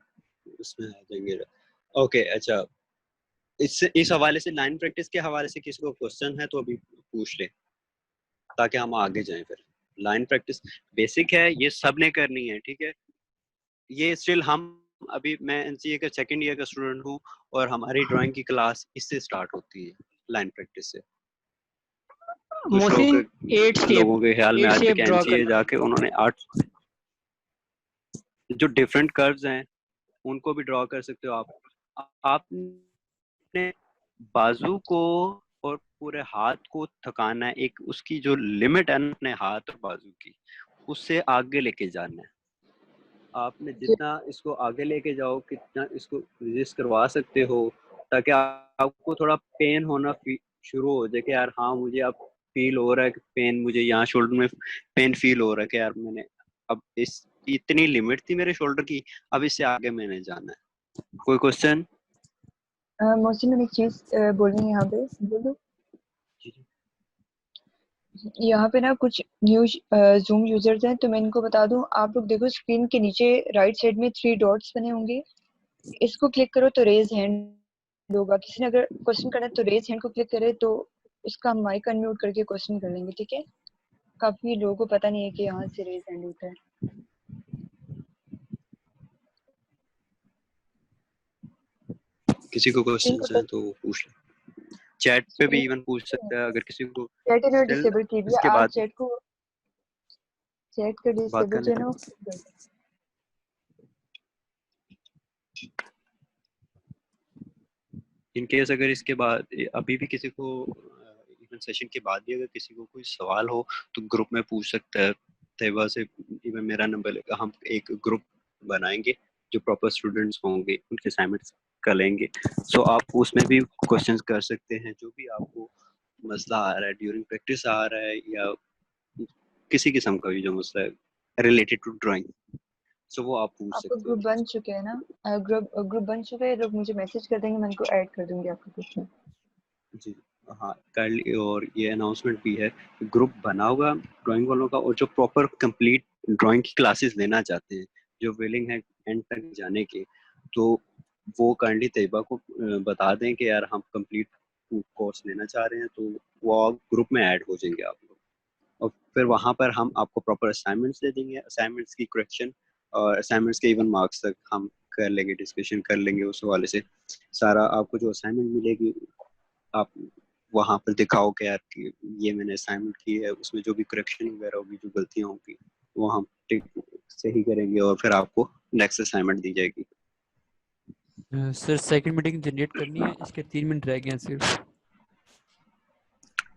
उसमें आ जाएंगे। ओके अच्छा, इस हवाले से लाइन प्रैक्टिस के हवाले से किसी को क्वेश्चन है तो अभी पूछ ले, ताकि हम आगे जाएं। फिर लाइन प्रैक्टिस बेसिक है, ये सब ने करनी है, ठीक है। ये स्टिल हम अभी, मैं एनसीए का सेकंड ईयर का स्टूडेंट हूँ और हमारी ड्राइंग की क्लास इससे स्टार्ट होती है, लाइन प्रैक्टिस से। कुछ मोहसिन लोगों के ख्याल में 8 आज शेप तक ड्रॉ एनसीए करना। जाके उन्होंने आर्ट जो डिफरेंट कर्व्स हैं उनको भी ड्रॉ कर सकते हो आप। आपने बाजू को और पूरे हाथ को थकाना है, एक उसकी जो लिमिट है ना अपने हाथ और बाजू की, उससे आगे लेके जाना है। आपने जितना इसको आगे लेके जाओ, कितना इसको रेजिस्ट करवा सकते हो, ताकि आपको थोड़ा पेन होना शुरू हो जाए कि यार हाँ मुझे अब फील हो रहा है कि पेन, मुझे यहाँ शोल्डर में पेन फील हो रहा है कि यार मैंने अब इस इतनी लिमिट थी मेरे शोल्डर की, अब इससे आगे मैंने जाना है। कोई क्वेश्चन? मोहसिन मैंने एक चीज बोलनी है यहाँ पे, बोलो। यहाँ पे ना कुछ न्यू जूम यूजर्स हैं, तो मैं इनको बता दूं, आप लोग देखो स्क्रीन के नीचे राइट साइड में 3 डॉट्स बने होंगे, इसको क्लिक करो तो रेज हैंड होगा। किसी ने अगर क्वेश्चन करना है तो रेज हैंड को क्लिक करे तो उसका हम माइक अनम्यूट करके क्वेश्चन कर लेंगे, ठीक है। काफी लोगों को पता नहीं है कि यहाँ से रेज हैंड होता है। किसी को स्क्रीन क्वेश्चन को है तो पूछ ले, चैट पे भी इवन पूछ सकता है अगर किसी को। चैट इन्होंने स्टिल डिसेबल की दिया, इसके आप बाद चैट का बात डिसेबल कर जो है लेते ना हैं। वो इन केस अगर इसके बाद अभी भी किसी को इवन सेशन के बाद भी अगर किसी को कोई सवाल हो तो ग्रुप में पूछ सकता है। तैयबा से इवन मेरा नंबर लेगा, हम एक ग्रुप बनाएंगे जो प्रॉपर स्टूडेंट्स होंगे, उनके असाइनमेंट्स कर लेंगे। सो आप उसमें भी क्वेश्चंस कर सकते हैं, जो भी आपको मसला आ रहा है ड्यूरिंग प्रैक्टिस आ रहा है, या किसी किस्म का भी जो मसला है रिलेटेड टू ड्राइंग, सो वो आप पूछ आपका सकते हो। ग्रुप बन चुके हैं ना, ग्रुप बन चुका है, लोग मुझे मैसेज कर देंगे, मैं उनको ऐड कर दूंगी आपके ग्रुप में। जी हाँ कर ली। और ये अनाउंसमेंट भी है, ग्रुप बना होगा ड्राइंग वालों का, और जो प्रॉपर कंप्लीट ड्राइंग की क्लासेस लेना चाहते हैं, जो विलिंग है एंड तक जाने के, तो वो काइंडली तैयबा को बता दें कि यार हम कंप्लीट कोर्स लेना चाह रहे हैं, तो वो ग्रुप में ऐड हो जाएंगे आप लोग। और फिर वहाँ पर हम आपको प्रॉपर असाइनमेंट्स दे देंगे, असाइनमेंट्स की करेक्शन और असाइनमेंट्स के इवन मार्क्स तक हम कर लेंगे, डिस्कशन कर लेंगे उस हवाले से। सारा आपको जो असाइनमेंट मिलेगी आप वहाँ पर दिखाओ कि यार कि ये मैंने असाइनमेंट की है, उसमें जो भी करेक्शन वगैरह होगी, जो गलतियाँ होंगी, वो हम ठीक सही करेंगे और फिर आपको नेक्स्ट असाइनमेंट दी जाएगी। सर सेकंड मीटिंग जनरेट करनी है, इसके 3 मिनट रह गए हैं सिर्फ।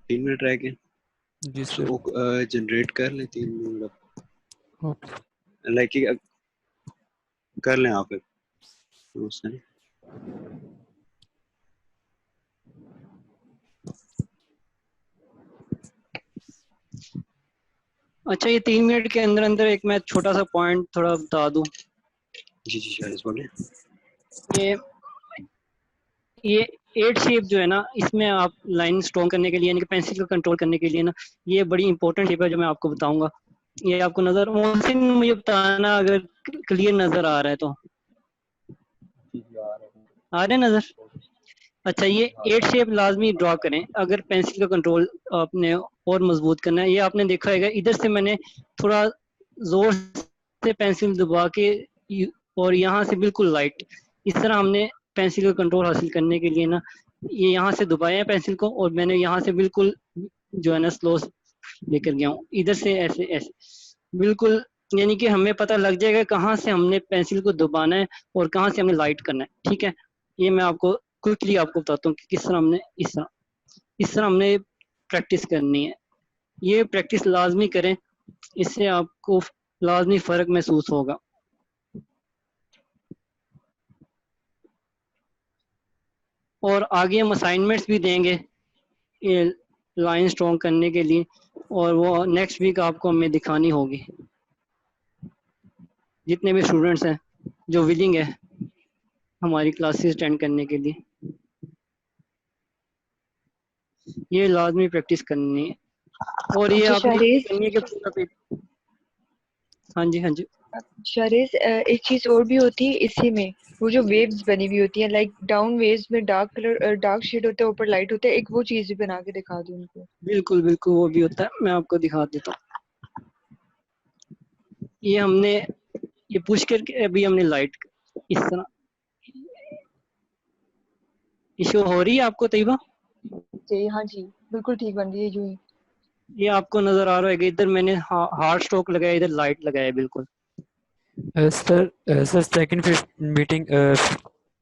3 मिनट रह गए, जी सर। सो जनरेट कर ले 3 मिनट, ओके। लाइक कर लें आप फिर उसने। अच्छा, ये 3 मिनट के अंदर अंदर एक मैं छोटा सा पॉइंट थोड़ा बता दूं। जी जी शायद बोले। ये ये 8 शेप जो है ना, इसमें आप लाइन स्ट्रॉन्ग करने के लिए, यानी कि पेंसिल को कंट्रोल करने के लिए ना, ये बड़ी इंपॉर्टेंट शेप है जो मैं आपको बताऊंगा। ये आपको नजर, मोहसिन मुझे बताना अगर क्लियर नजर आ रहा है तो। आ रहे नजर? अच्छा, ये 8 शेप लाजमी ड्रॉ करें अगर पेंसिल का कंट्रोल आपने और मजबूत करना है। ये आपने देखा होगा, इधर से मैंने थोड़ा जोर से पेंसिल दबा के और यहाँ से बिल्कुल लाइट, इस तरह हमने पेंसिल का कंट्रोल हासिल करने के लिए ना, ये यहाँ से दबाया है पेंसिल को, और मैंने यहाँ से बिल्कुल जो है ना स्लो लेकर गया हूँ, इधर से ऐसे ऐसे बिल्कुल, यानी कि हमें पता लग जाएगा कहाँ से हमने पेंसिल को दबाना है और कहाँ से हमने लाइट करना है, ठीक है। ये मैं आपको क्विकली आपको बताता हूँ कि किस तरह हमने इस तरह हमने प्रैक्टिस करनी है। ये प्रैक्टिस लाजमी करें, इससे आपको लाजमी फर्क महसूस होगा। और आगे हम असाइनमेंट्स भी देंगे ये लाइन स्ट्रॉन्ग करने के लिए, और वो नेक्स्ट वीक आपको हमें दिखानी होगी। जितने भी स्टूडेंट्स हैं जो विलिंग है हमारी क्लासेस अटेंड करने के लिए, ये लाजमी प्रैक्टिस करनी है। और ये अच्छा आपने ये शाहरेज, करनी है कि पूरा पेपर। हाँ जी, हाँ जी। शाहरेज एक चीज और भी होती है इसी में, वो जो वेव्स बनी हुई होती है, लाइक डाउन वेव्स में डार्क कलर डार्क शेड होता है, ऊपर लाइट होता है, एक वो चीज भी बना के दिखा दो उनको। बिल्कुल बिल्कुल, वो भी होता है, मैं आपको दिखा देता हूँ। ये हमने ये पुश करके अभी हमने लाइट इस तरह, ये शो हो रही है आपको तैयबा? जी हाँ जी, बिल्कुल ठीक बन रही है यूं ही। ये आपको नजर आ रहा है कि इधर मैंने हार्ड स्ट्रोक लगाया, इधर लाइट लगाया है बिल्कुल। सर सर सेकंड मीटिंग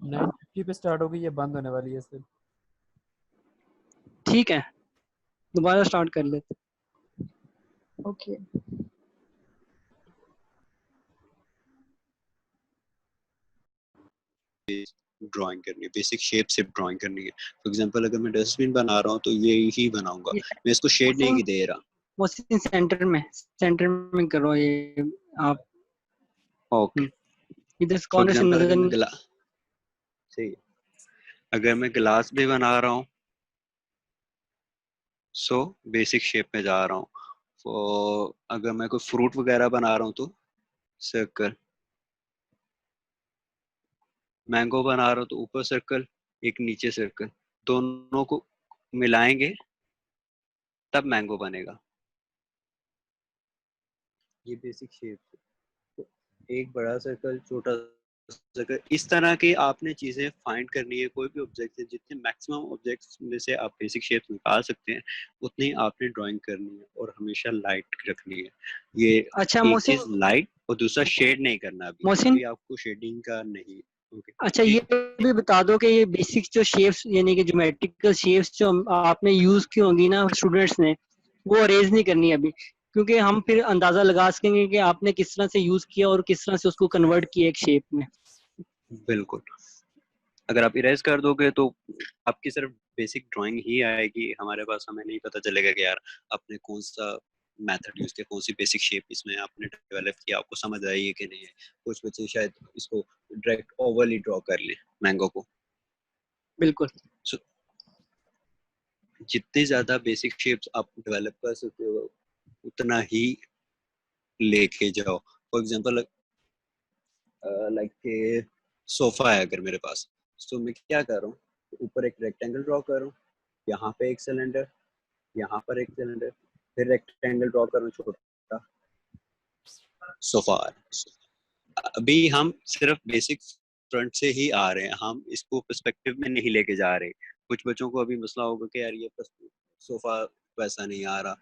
9:50 पे स्टार्ट होगी, ये बंद होने वाली है सर। ठीक है, दोबारा स्टार्ट कर लेते। ओके। ड्राइंग करनी है, बेसिक शेप से ड्राइंग करनी है। फॉर एग्जांपल अगर मैं डस्टबिन बना रहा हूँ तो ये ही बनाऊंगा, ये मैं इसको शेड मोहसिन, नहीं दे रहा। मोहसिन सेंटर में करो ये आप। ओके। इधर फॉर कॉर्नर से एग्जांपल अगर मैं नजर। सही है, अगर मैं गिलास भी बना रहा हूँ सो बेसिक शेप में जा रहा हूँ। अगर मैं कोई फ्रूट वगैरह बना रहा हूँ तो सर्कल, मैंगो बना रहा हूँ तो ऊपर सर्कल, एक नीचे सर्कल, दोनों को मिलाएंगे तब मैंगो बनेगा। ये बेसिक शेप है। तो एक बड़ा सर्कल, छोटा सर्कल, इस तरह की आपने चीजें फाइंड करनी है। कोई भी ऑब्जेक्ट है, जितने मैक्सिमम ऑब्जेक्ट्स में से आप बेसिक शेप निकाल सकते हैं उतनी आपने ड्राइंग करनी है, और हमेशा लाइट रखनी है। ये अच्छा एक मोहसिन, चीज लाइट, और दूसरा शेड नहीं करना। अभी मोहसिन अभी आपको शेडिंग का नहीं। ओके अच्छा जी। ये भी बता दो कि ये बेसिक जो शेप्स यानी कि ज्योमेट्रिकल शेप्स जो आपने यूज की होंगी ना स्टूडेंट्स ने, वो अरेंज नहीं करनी है अभी, क्योंकि हम फिर अंदाजा लगा सकेंगे कि आपने किस तरह से यूज किया और किस तरह से उसको कन्वर्ट किया एक शेप में। बिल्कुल, अगर आप इरेज कर दोगे तो आपकी सिर्फ बेसिक ड्राइंग ही आएगी हमारे पास। हमें नहीं पता चलेगा कि यार आपने कौन सा मेथड यूज किया, कौन सी बेसिक शेप इसमें आपने डेवलप किया, आपको समझ आई है कि नहीं है। कुछ बच्चे शायद इसको डायरेक्ट ओवल ही ड्रॉ कर लें मैंगो को। बिल्कुल। So, जितनी ज्यादा बेसिक शेप्स आप डेवलप कर सकते हो उतना ही लेके जाओ। फॉर एग्जांपल लाइक सोफा है अगर मेरे पास, तो मैं क्या कर रहा हूँ, ऊपर एक रेक्टेंगल ड्रॉ कर रहा हूँ, यहाँ पे एक सिलेंडर, यहाँ पर एक सिलेंडर, फिर रेक्टेंगल ड्रॉ कर रहा हूँ, छोटा सोफा। अभी हम सिर्फ बेसिक फ्रंट से ही आ रहे हैं, हम इसको पर्सपेक्टिव में नहीं लेके जा रहे। कुछ बच्चों को अभी मसला होगा कि यार ये सोफा वैसा नहीं आ रहा,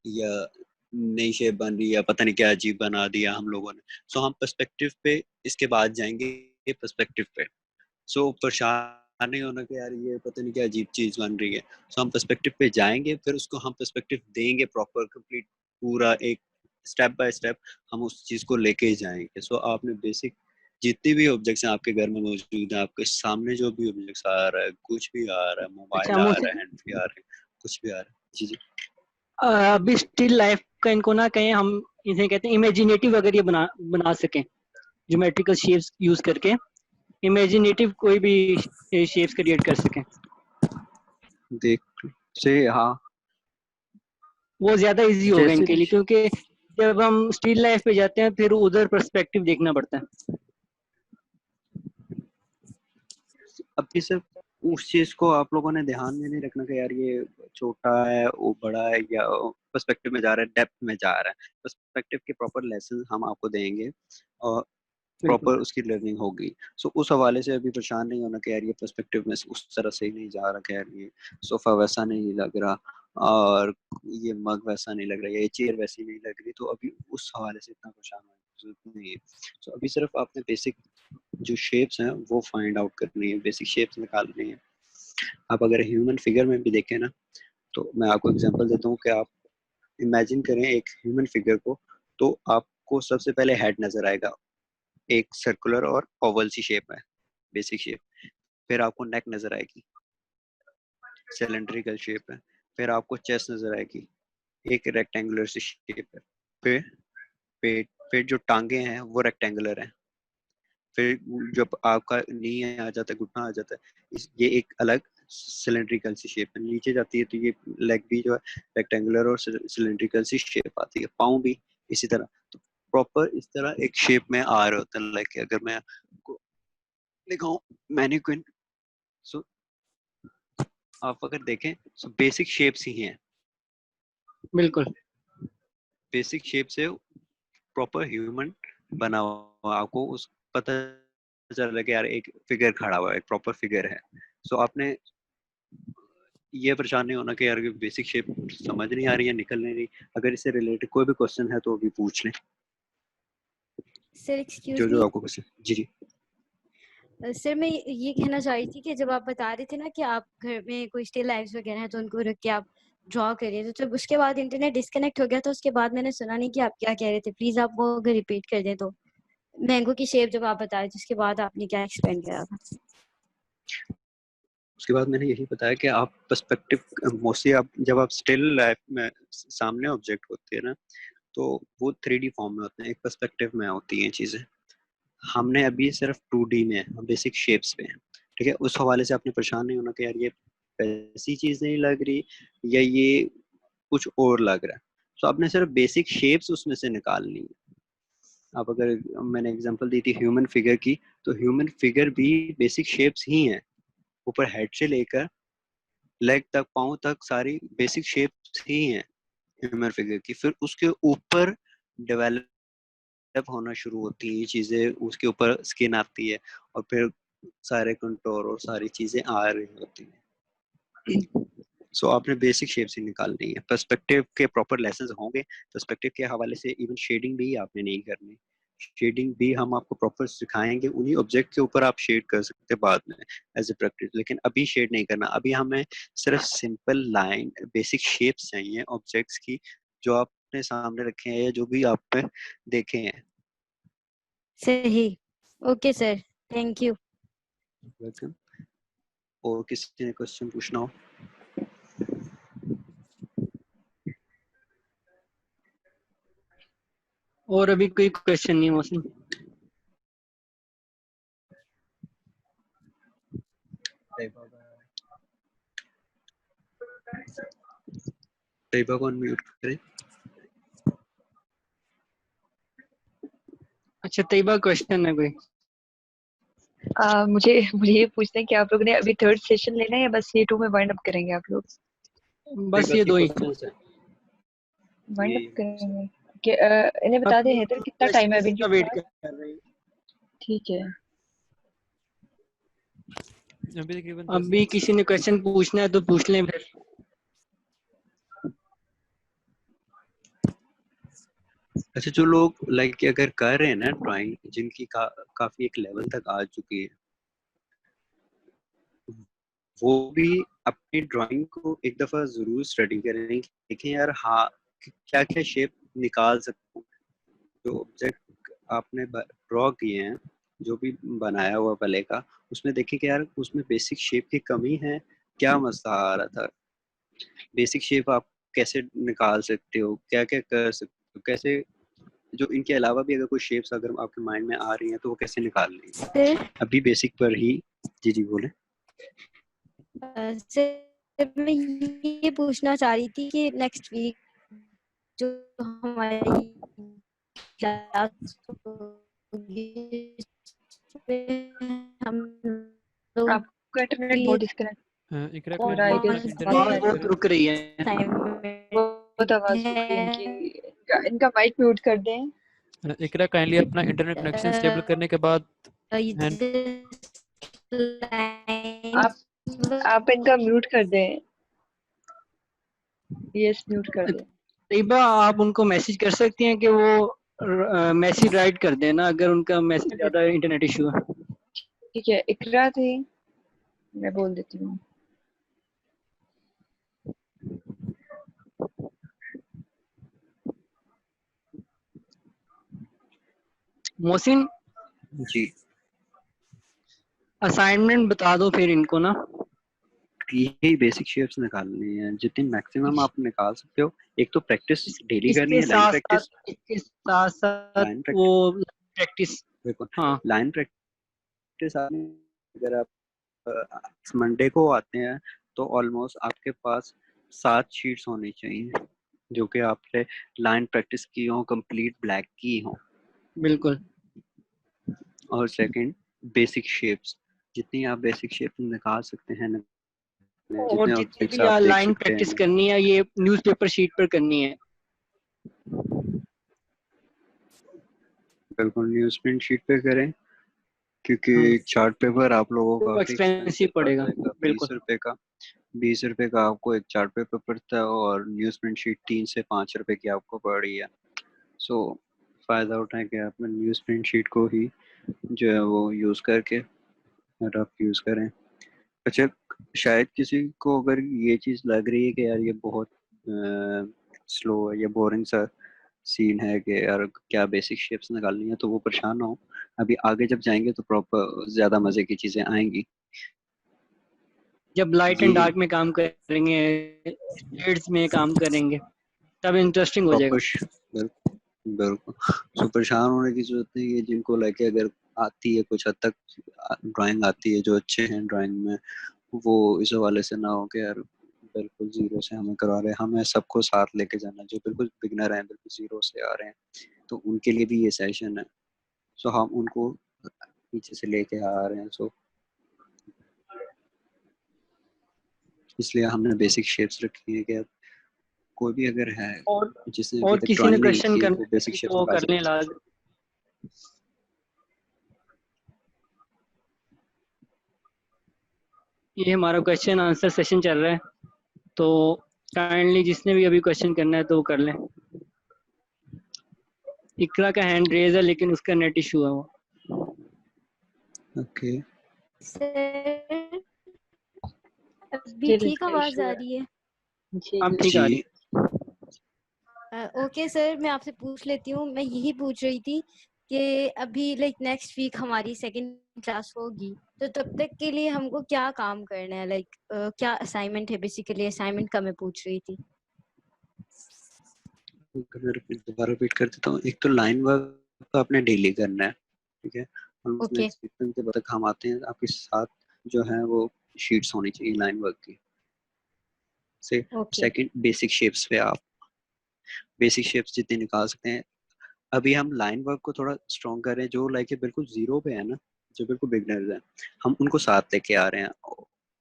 या नई शेप बन रही है, पता नहीं क्या अजीब बना दिया हम लोगों ने। सो हम पर्सपेक्टिव पे इसके बाद जाएंगे, पर्सपेक्टिव पे। सो परेशान नहीं होना कि यार ये पता नहीं क्या अजीब चीज बन रही है। सो हम पर्सपेक्टिव पे जाएंगे, फिर उसको हम पर्सपेक्टिव देंगे प्रॉपर कंप्लीट, पूरा एक स्टेप बाय स्टेप हम उस चीज को लेके ही जाएंगे। सो आपने बेसिक जितने भी ऑब्जेक्ट्स हैं आपके घर में मौजूद हैं, आपके सामने जो भी ऑब्जेक्ट्स आ रहा है, कुछ भी आ रहा है, अच्छा मोबाइल आ रहा है, मोहसिन, हैंड फ्री आ रहा है, कुछ भी आ रहा है, जी जी अभी स्टिल लाइफ का इनको ना कहें, हम इसे कहते हैं इमेजिनेटिव, अगर ये बना बना सकें ज्योमेट्रिकल शेप्स यूज करके, इमेजिनेटिव कोई भी शेप्स क्रिएट कर सकें, देख से हाँ। वो ज्यादा इजी होगा जैसे इनके भी लिए, क्योंकि जब हम स्टिल लाइफ पे जाते हैं फिर उधर पर्सपेक्टिव देखना पड़ता है। अभी सिर्फ उस चीज को आप लोगों ने ध्यान में नहीं रखना कि यार ये छोटा है वो बड़ा है, या पर्सपेक्टिव में जा रहा है, डेप्थ में जा रहा है। पर्सपेक्टिव के प्रॉपर लेसन हम आपको देंगे और बिल्कुल। प्रॉपर उसकी लर्निंग होगी। सो उस हवाले से अभी परेशान नहीं होना कि यार ये पर्सपेक्टिव में उस तरह से ही नहीं जा रहा, कि यार ये सोफा वैसा नहीं लग रहा, और ये मग वैसा नहीं लग रहा, ये चेयर वैसी नहीं लग रही। तो अभी उस हवाले से इतना परेशान होने की जरूरत नहीं है। सो अभी सिर्फ आपने बेसिक जो शेप्स हैं वो फाइंड आउट करनी है, बेसिक शेप्स निकालनी है। आप अगर ह्यूमन फिगर में भी देखें ना, तो मैं आपको एग्जांपल देता हूँ कि आप इमेजिन करें एक ह्यूमन फिगर को, तो आपको सबसे पहले हेड नजर आएगा, एक सर्कुलर और ओवल सी शेप है, बेसिक शेप। फिर आपको नेक नजर आएगी, सिलेंड्रिकल शेप है। फिर आपको चेस्ट नजर आएगी, एक रेक्टेंगुलर सी शेप है। फिर पेट फिर जो टांगे हैं वो रेक्टेंगुलर हैं, फिर जब आपका नी आ जाता है, घुटना आ जाता है, ये एक अलग सिलेंड्रिकल सी शेप है, नीचे जाती है तो ये लेग भी जो है रेक्टेंगुलर और सिलेंड्रिकल सी शेप आती है, पाँव भी इसी तरह। तो प्रॉपर इस तरह एक शेप में आ रहे होते हैं। लाइक अगर मैं आपको दिखाऊं मैनीक्विन, सो आप अगर देखें सो बेसिक शेप्स ही हैं, बिल्कुल बेसिक शेप से प्रॉपर ह्यूमन बना हुआ, आपको उस पता चल रहा है कि यार एक फिगर खड़ा हुआ है, एक प्रॉपर फिगर है। सो आपने ये परेशान नहीं होना कि यार बेसिक शेप समझ नहीं आ रही है, निकल नहीं रही। अगर इससे रिलेटेड कोई भी क्वेश्चन है तो अभी पूछ लें, सर एक्सक्यूज जो मी, जो आपको क्वेश्चन। जी जी सर मैं ये कहना चाह रही थी कि जब आप बता रहे थे ना कि आप घर में कोई स्टिल लाइव्स वगैरह हैं तो उनको रख के आप ड्रॉ करिए, तो जब उसके बाद इंटरनेट डिस्कनेक्ट हो गया तो उसके बाद मैंने सुना नहीं कि आप क्या कह रहे थे। प्लीज आप वो अगर रिपीट कर दें तो। मैंगो की शेप जब आप बता रहे थे उसके बाद आपने क्या एक्सप्लेन किया था? उसके बाद मैंने यही बताया कि आप पर्सपेक्टिव मोस्टली आप जब आप स्टिल लाइफ में सामने ऑब्जेक्ट होते हैं ना, तो वो 3D फॉर्म में होते हैं, एक पर्सपेक्टिव में होती हैं चीज़ें। हमने अभी सिर्फ 2D में हम बेसिक शेप्स पे हैं, ठीक है। उस हवाले से आपने परेशान नहीं होना कि यार ये ऐसी चीज़ नहीं लग रही या ये कुछ और लग रहा है। तो आपने सिर्फ बेसिक शेप्स उसमें से निकालनी है। आप अगर मैंने एग्जांपल दी थी ह्यूमन फिगर की, तो ह्यूमन फिगर भी बेसिक शेप्स ही हैं, ऊपर हेड से लेकर लेग तक, पाँव तक सारी बेसिक शेप्स ही हैं ह्यूमन फिगर की। फिर उसके ऊपर डेवलप होना शुरू होती है ये चीजें, उसके ऊपर स्किन आती है और फिर सारे कंटोर और सारी चीजें आ रही होती हैं। सो आपने बेसिक शेप से निकालनी है। पर्सपेक्टिव के प्रॉपर लेसन्स होंगे, पर्सपेक्टिव के हवाले से इवन शेडिंग भी आपने नहीं करनी, शेडिंग भी हम आपको प्रॉपर सिखाएंगे, उन्हीं ऑब्जेक्ट के ऊपर आप शेड कर सकते हैं बाद में एज ए प्रैक्टिस, लेकिन अभी शेड नहीं करना। अभी हमें सिर्फ सिंपल लाइन बेसिक शेप्स चाहिए ऑब्जेक्ट्स की, जो आपने सामने रखे हैं या जो भी आप पे देखे हैं। सही, okay sir, thank you. Welcome. और किसी ने क्वेश्चन पूछना हो? और अभी कोई क्वेश्चन नहीं मौसम? तैयबा को अनम्यूट करें। अच्छा तैयबा क्वेश्चन है कोई? मुझे मुझे ये पूछना है कि आप लोगों ने अभी थर्ड सेशन लेना है या बस ये 2 में वाइंड अप करेंगे आप लोग? बस ये दो ही। वाइंड अप करेंगे कि इन्हें बता दें हैदर कितना टाइम है अभी इनके वेट पास? कर रहे हैं। ठीक है, अभी तकरीबन अभी किसी ने क्वेश्चन पूछना है तो पूछ लें फिर। अच्छा, जो लोग लाइक अगर कर रहे हैं ना ड्राइंग, जिनकी काफी एक लेवल तक आ चुकी है, वो भी अपनी ड्राइंग को एक दफा जरूर स्टडी करें कि देखें यार हाँ क्या क्या शेप निकाल सकते हैं। जो ऑब्जेक्ट आपने ड्रॉ किए हैं, जो भी बनाया हुआ भले का, उसमें देखिए कि यार उसमें बेसिक शेप की कमी है, क्या मसला आ रहा था, बेसिक शेप आप कैसे निकाल सकते हो, क्या क्या कर सकते हो, कैसे जो इनके अलावा भी अगर कोई शेप्स अगर आपके माइंड में आ रही हैं तो वो कैसे निकालनी है। सर अभी बेसिक पर ही। जी जी बोले। सर मैं ये पूछना चाह रही थी कि नेक्स्ट वीक जो हमारी क्लास होगी हम लोग आपका इंटरनेट की बहुत डिस्कनेक्ट इकरा हो को रहा है, अपना इधर इंटरनेट आवाज आ आवाज रही कनेक्ट है, बहुत करें। रुक रही है। बहुत आवाज रुक रही है इनकी। इनका माइक म्यूट कर दें। इकरा काइंडली अपना इंटरनेट कनेक्शन स्टेबल करने के बाद हैंड आप इनका म्यूट कर दें। यस, म्यूट कर दें। तैयबा आप उनको मैसेज कर सकती हैं कि वो मैसेज राइट कर देना अगर उनका मैसेज ज्यादा इंटरनेट इशू है। ठीक है, इकरा थी, मैं बोल देती हूँ। मोहसिन जी असाइनमेंट बता दो फिर इनको ना। यही बेसिक शेप्स निकालनी है, जितनी मैक्सिमम आप निकाल सकते हो। एक तो प्रैक्टिस डेली करनी इसके है, लाइन साथ प्रैक्टिस। साथ इसके साथ साथ लाइन वो प्रैक्टिस प्रैक्टिस। देखो, हाँ लाइन प्रैक्टिस आपने, अगर आप मंडे को आते हैं तो ऑलमोस्ट आपके पास 7 शीट्स होनी चाहिए जो कि आपने लाइन प्रैक्टिस की हो, कंप्लीट ब्लैक की हो। बिल्कुल। और सेकंड, बेसिक शेप्स, जितनी आप बेसिक शेप्स निकाल सकते हैं, और जितने जितनी ऑब्जेक्ट्स भी आप देख लाइन सकते प्रैक्टिस हैं, करनी है ये न्यूज़पेपर शीट पर करनी है। बिल्कुल न्यूज प्रिंट शीट पे करें, क्योंकि हाँ चार्ट पेपर आप लोगों को वो काफी एक्सपेंसिव एक्सपेंसिव पड़ पड़ेगा। जाएगा। बिल्कुल 20 रुपए का आपको एक चार्ट पेपर पड़ता है, और न्यूज प्रिंट शीट 3 से 5 रुपए की आपको पड़ रही है। सो फायदा उठाएं कि आप न्यूज प्रिंट शीट को ही जो है वो यूज करके रफ यूज करें। अच्छा, शायद किसी को अगर ये चीज लग रही है कि यार ये बहुत स्लो है, ये बोरिंग सा सीन है कि यार क्या बेसिक शेप्स निकालनी है, तो वो परेशान ना हो। अभी आगे जब जाएंगे तो प्रॉपर ज्यादा मजे की चीजें आएंगी। जब लाइट एंड ये डार्क में काम करेंगे, शेड्स में काम करेंगे, तब इंटरेस्टिंग हो जाएगा। प्रॉपर, बिल्कुल। सो परेशान होने की जरूरत नहीं है। जिनको लेके अगर आती है कुछ हद तक ड्राइंग आती है, जो अच्छे हैं ड्राइंग में, वो इस हवाले से ना हो कि यार बिल्कुल जीरो से हमें करवा रहे हैं। हमें सबको साथ लेके जाना, जो बिल्कुल बिगनर हैं, बिल्कुल जीरो से आ रहे हैं, तो उनके लिए भी ये सेशन है। सो हम उनको पीछे से लेके आ रहे हैं। सो इसलिए हमने बेसिक शेप्स रखी है कि कोई भी अगर है और जिसने अभी तक किसी ने ड्राइंग नहीं क्वेश्चन की है, करना वो बेसिक है शेप्स तो निकाल कर लें सकता है। लाज। ये हमारा क्वेश्चन आंसर सेशन चल रहा है, तो काइंडली जिसने भी अभी क्वेश्चन करना है तो वो कर लें। इकरा का हैंड रेज है लेकिन उसका नेट इशू है वो। ओके, सर अभी स्टिल ठीक इसका आवाज इशू आ है रही है? अब ठीक आ रही जी। है। ओके सर, मैं आपसे पूछ लेती हूँ। मैं यही पूछ रही थी कि अभी लाइक नेक्स्ट वीक हमारी सेकंड क्लास होगी, तो तब तक के लिए हमको क्या काम करना है, लाइक क्या असाइनमेंट है? बेसिकली असाइनमेंट का मैं पूछ रही थी। दोबारा रिपीट कर देता हूँ। एक तो लाइन वर्क आपने डेली करना है, ठीक है। और ओके नेक्स्ट वीक के बाद तक हम आते हैं, आपके साथ जो है वो शीट्स होनी चाहिए लाइन वर्क की। से ओके सेकंड, बेसिक शेप्स पे आप बेसिक शेप्स जितने निकाल सकते हैं। अभी हम लाइन वर्क को थोड़ा स्ट्रॉन्ग कर रहे हैं। जो लाइक बिल्कुल जीरो पे है ना, जो बिल्कुल बिगनर्स हैं, हम उनको साथ लेके आ रहे हैं।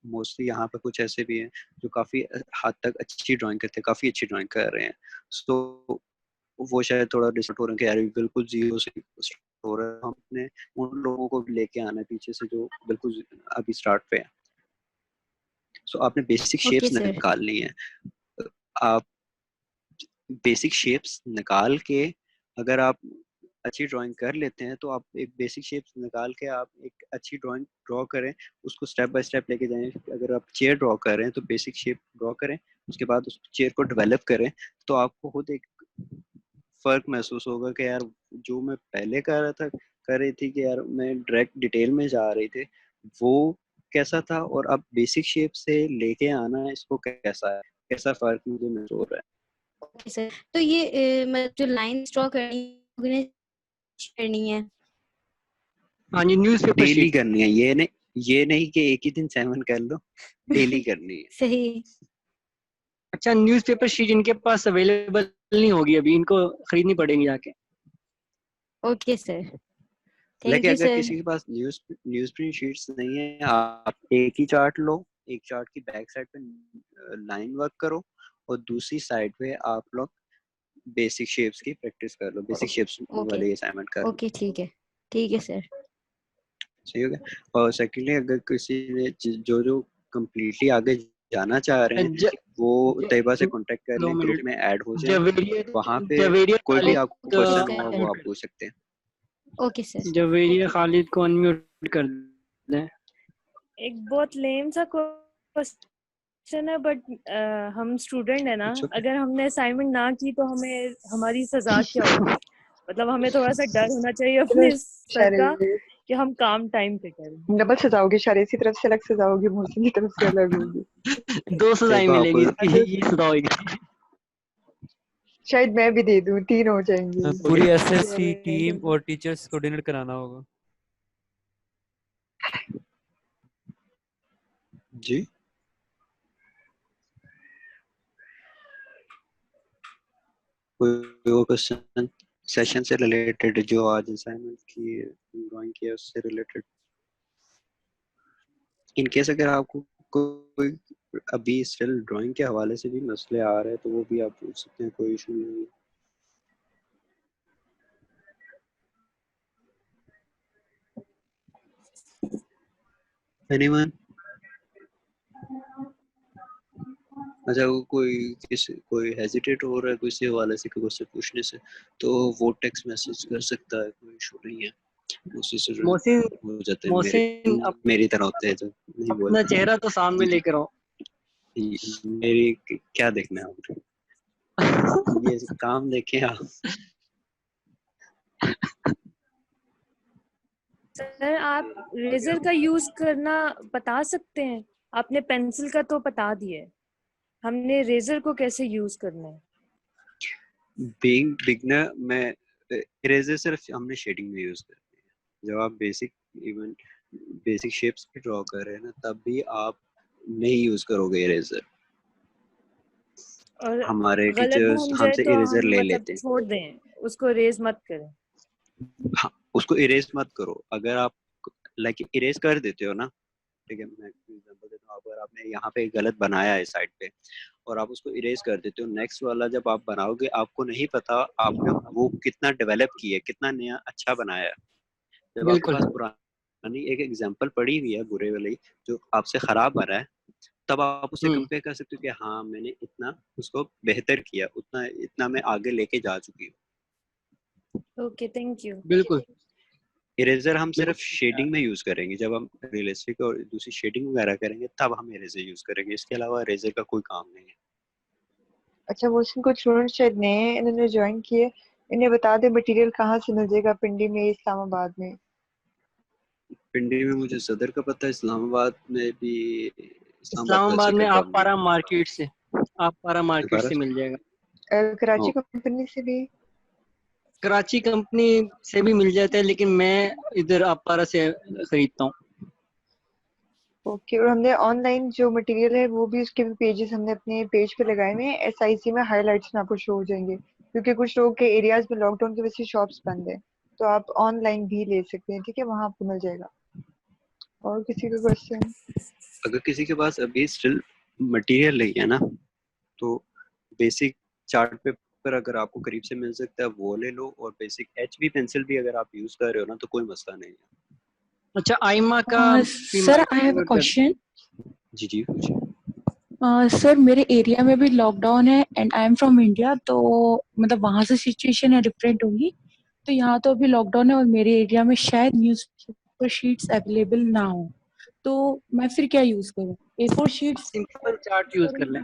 मोस्टली यहाँ पे कुछ ऐसे भी हैं जो काफी हद तक अच्छी ड्राइंग करते हैं, काफी अच्छी ड्राइंग कर रहे हैं। तो वो शायद थोड़ा डिसअपॉइंट हो रहे हैं कि यार ये बिल्कुल जीरो से start हो रहा है। हमने उन लोगों को भी लेके आना है पीछे से जो बिल्कुल अभी स्टार्ट पे है। सो आपने बेसिक ओके शेप्स सर। निकालनी है। आप बेसिक शेप्स निकाल के, अगर आप अच्छी ड्राइंग कर लेते हैं, तो आप एक बेसिक शेप्स निकाल के आप एक अच्छी ड्राइंग ड्रॉ करें, उसको स्टेप बाय स्टेप लेके जाएं। अगर आप चेयर ड्रॉ कर रहे हैं तो बेसिक शेप ड्रॉ करें, उसके बाद उस चेयर को डेवलप करें, तो आपको खुद एक फर्क महसूस होगा कि यार जो मैं पहले कर रहा था, कर रही थी कि यार मैं डायरेक्ट डिटेल में जा रही थी, वो कैसा था, और अब बेसिक शेप से लेके आना है इसको कैसा है, कैसा फर्क मुझे महसूस हो रहा है। ओके सर, तो ये मतलब जो लाइन ड्रॉ करनी है। हाँ जी न्यूज़पेपर डेली शीट। करनी है, ये नहीं कि एक ही दिन 7 कर लो, डेली करनी है। सही। अच्छा न्यूज़पेपर शीट इनके पास अवेलेबल नहीं होगी अभी, इनको खरीदनी पड़ेगी जाके। ओके सर, थैंक लेकिन यू अगर सर। किसी के पास न्यूज प्रिंट शीट्स नहीं है, आप एक ही चार्ट लो, एक चार्ट की बैक साइड पे लाइन वर्क करो, और दूसरी साइड पे आप लोग बेसिक शेप्स की प्रैक्टिस कर लो, बेसिक शेप्स ओके वाले असाइनमेंट कर लो। ओके, ठीक है सर। सही हो गया। और सेकेंडली, अगर किसी ने जो जो कम्प्लीटली आगे जाना चाह रहे हैं, ज, वो ज, तैयबा से कांटेक्ट कर 2 लें, ग्रुप मिनट। में ऐड हो जाएं। जवेरिया वहाँ पे जवेरिया कोई भी खालिद आपको क्वेश्चन होगा वो आप डिस्कनेक्ट। पूछ सकते हैं। Okay sir. जवेरिया खालिद को अनम्यूट कर दें। एक बहुत लेम सा क्वेश्चन है, बट हम स्टूडेंट है ना, It's okay. अगर हमने असाइनमेंट ना की तो हमें हमारी सजा क्या होगी? मतलब हमें थोड़ा सा डर होना चाहिए अपने सर का कि हम काम टाइम पे करें। डबल सजाओगे, शारेसी तरफ से अलग सजाओगी, मोहसिन की तरफ से अलग होगी। 2 सजाएं देखो मिलेंगी आपको इसकी, ये सजा होगी। शायद मैं भी दे दूं, 3 हो जाएंगे। पूरी एसएससी टीम और टीचर्स को डिनर कराना होगा। जी कोई और क्वेश्चन सेशन से रिलेटेड, जो आज असाइनमेंट की ड्राइंग किया उससे रिलेटेड? इन केस अगर आपको कोई अभी स्टिल ड्राइंग के हवाले से भी मसले आ रहे हैं तो वो भी आप पूछ सकते हैं, कोई इशू नहीं है। एनीवन? अच्छा, वो कोई हेजिटेट हो रहा है किसी हवाले से क्वेश्चन पूछने से, तो वो टेक्स्ट मैसेज कर सकता है, कोई इशू नहीं है। उसी से मोहसिन हो जाते हैं मोहसिन मेरी तरह होते हैं जो नहीं अपना बोलते। चेहरा तो सामने जी जी, लेकर आओ। मेरी क्या देखना है आपको? ये काम देखें आप। सर आप रेजर का यूज करना बता सकते हैं? आपने पेंसिल का तो बता दिया है, हमने रेजर को कैसे यूज करना है? बीइंग बिगनर में इरेजर सिर्फ हमने शेडिंग में यूज करनी है। जब आप इवन बेसिक शेप्स भी ड्रॉ कर रहे हैं ना, तब भी आप नहीं यूज करोगे इरेजर। और हमारे गलत टीचर्स बन जाए हमसे तो इरेजर हम ले मतलब लेते हैं। छोड़ दें, उसको रेज मत करें। हाँ, उसको इरेज मत करो। अगर आप लाइक इरेज कर देते हो ना, ठीक है, मैं एग्जांपल देता हूँ। अगर आपने यहाँ पे गलत बनाया है साइड पे और आप उसको इरेज कर देते हो, नेक्स्ट वाला जब आप बनाओगे आपको नहीं पता आपने वो कितना डेवलप किया है, कितना नया अच्छा बनाया है। जब आपके बिल्कुल पास पुरानी एक एग्जांपल पड़ी हुई है बुरे वाली जो आपसे खराब बना है, तब आप उससे कंपेयर कर सकते हो कि हाँ मैंने इतना उसको बेहतर किया, उतना इतना मैं आगे लेके जा चुकी हूँ। Okay, thank you. बिल्कुल इरेजर हम सिर्फ बिल्कुल। शेडिंग में यूज करेंगे, जब हम रियलिस्टिक और दूसरी शेडिंग वगैरह करेंगे तब हम इरेजर यूज करेंगे। इसके अलावा इरेजर का कोई काम नहीं है। अच्छा, मोहसिन कुछ स्टूडेंट शायद नए हैं, इन्होंने ज्वाइन किए, इन्हें बता दे मटेरियल कहाँ से मिल जाएगा, पिंडी में, इस्लामाबाद में? पिंडी में मुझे सदर का पता है, इस्लामाबाद में भी, इस्लामाबाद का इस्लामाबाद में एग्जैक्ट आप कंफर्म नहीं पारा है। मार्केट से, आप पारा मार्केट दोबारा? से मिल जाएगा। कराची ओ, कंपनी से भी? कराची कंपनी से भी मिल जाता है, लेकिन मैं इधर आप पारा से खरीदता हूँ। ओके। और हमने ऑनलाइन जो मटेरियल है वो भी, उसके भी पेजेस हमने अपने पेज पे लगाए हुए हैं, एसआईसी में हाइलाइट्स में आपको शो हो जाएंगे, क्योंकि कुछ लोगों के एरियाज में लॉकडाउन की वजह से शॉप्स बंद है, तो आप ऑनलाइन भी ले सकते हैं, ठीक है, वहां आपको मिल जाएगा। और किसी का क्वेश्चन? अगर किसी के पास अभी स्टिल मटेरियल नहीं है ना, तो बेसिक चार्ट पेपर अगर आपको करीब से मिल सकता है वो ले लो, और बेसिक एचबी पेंसिल भी अगर आप यूज कर रहे हो ना तो कोई मसला नहीं है। अच्छा, आइमा का Sir, I have a forward कर। question. जी जी पूछिए। सर मेरे एरिया में भी लॉकडाउन है and I am from India, तो मतलब वहाँ से सिचुएशन है डिफरेंट होगी। तो यहाँ तो अभी लॉकडाउन है और मेरे एरिया में शायद न्यूज़पेपर शीट्स अवेलेबल ना हो, तो मैं फिर क्या यूज करूँ? A4 sheets? Simple chart use कर लें।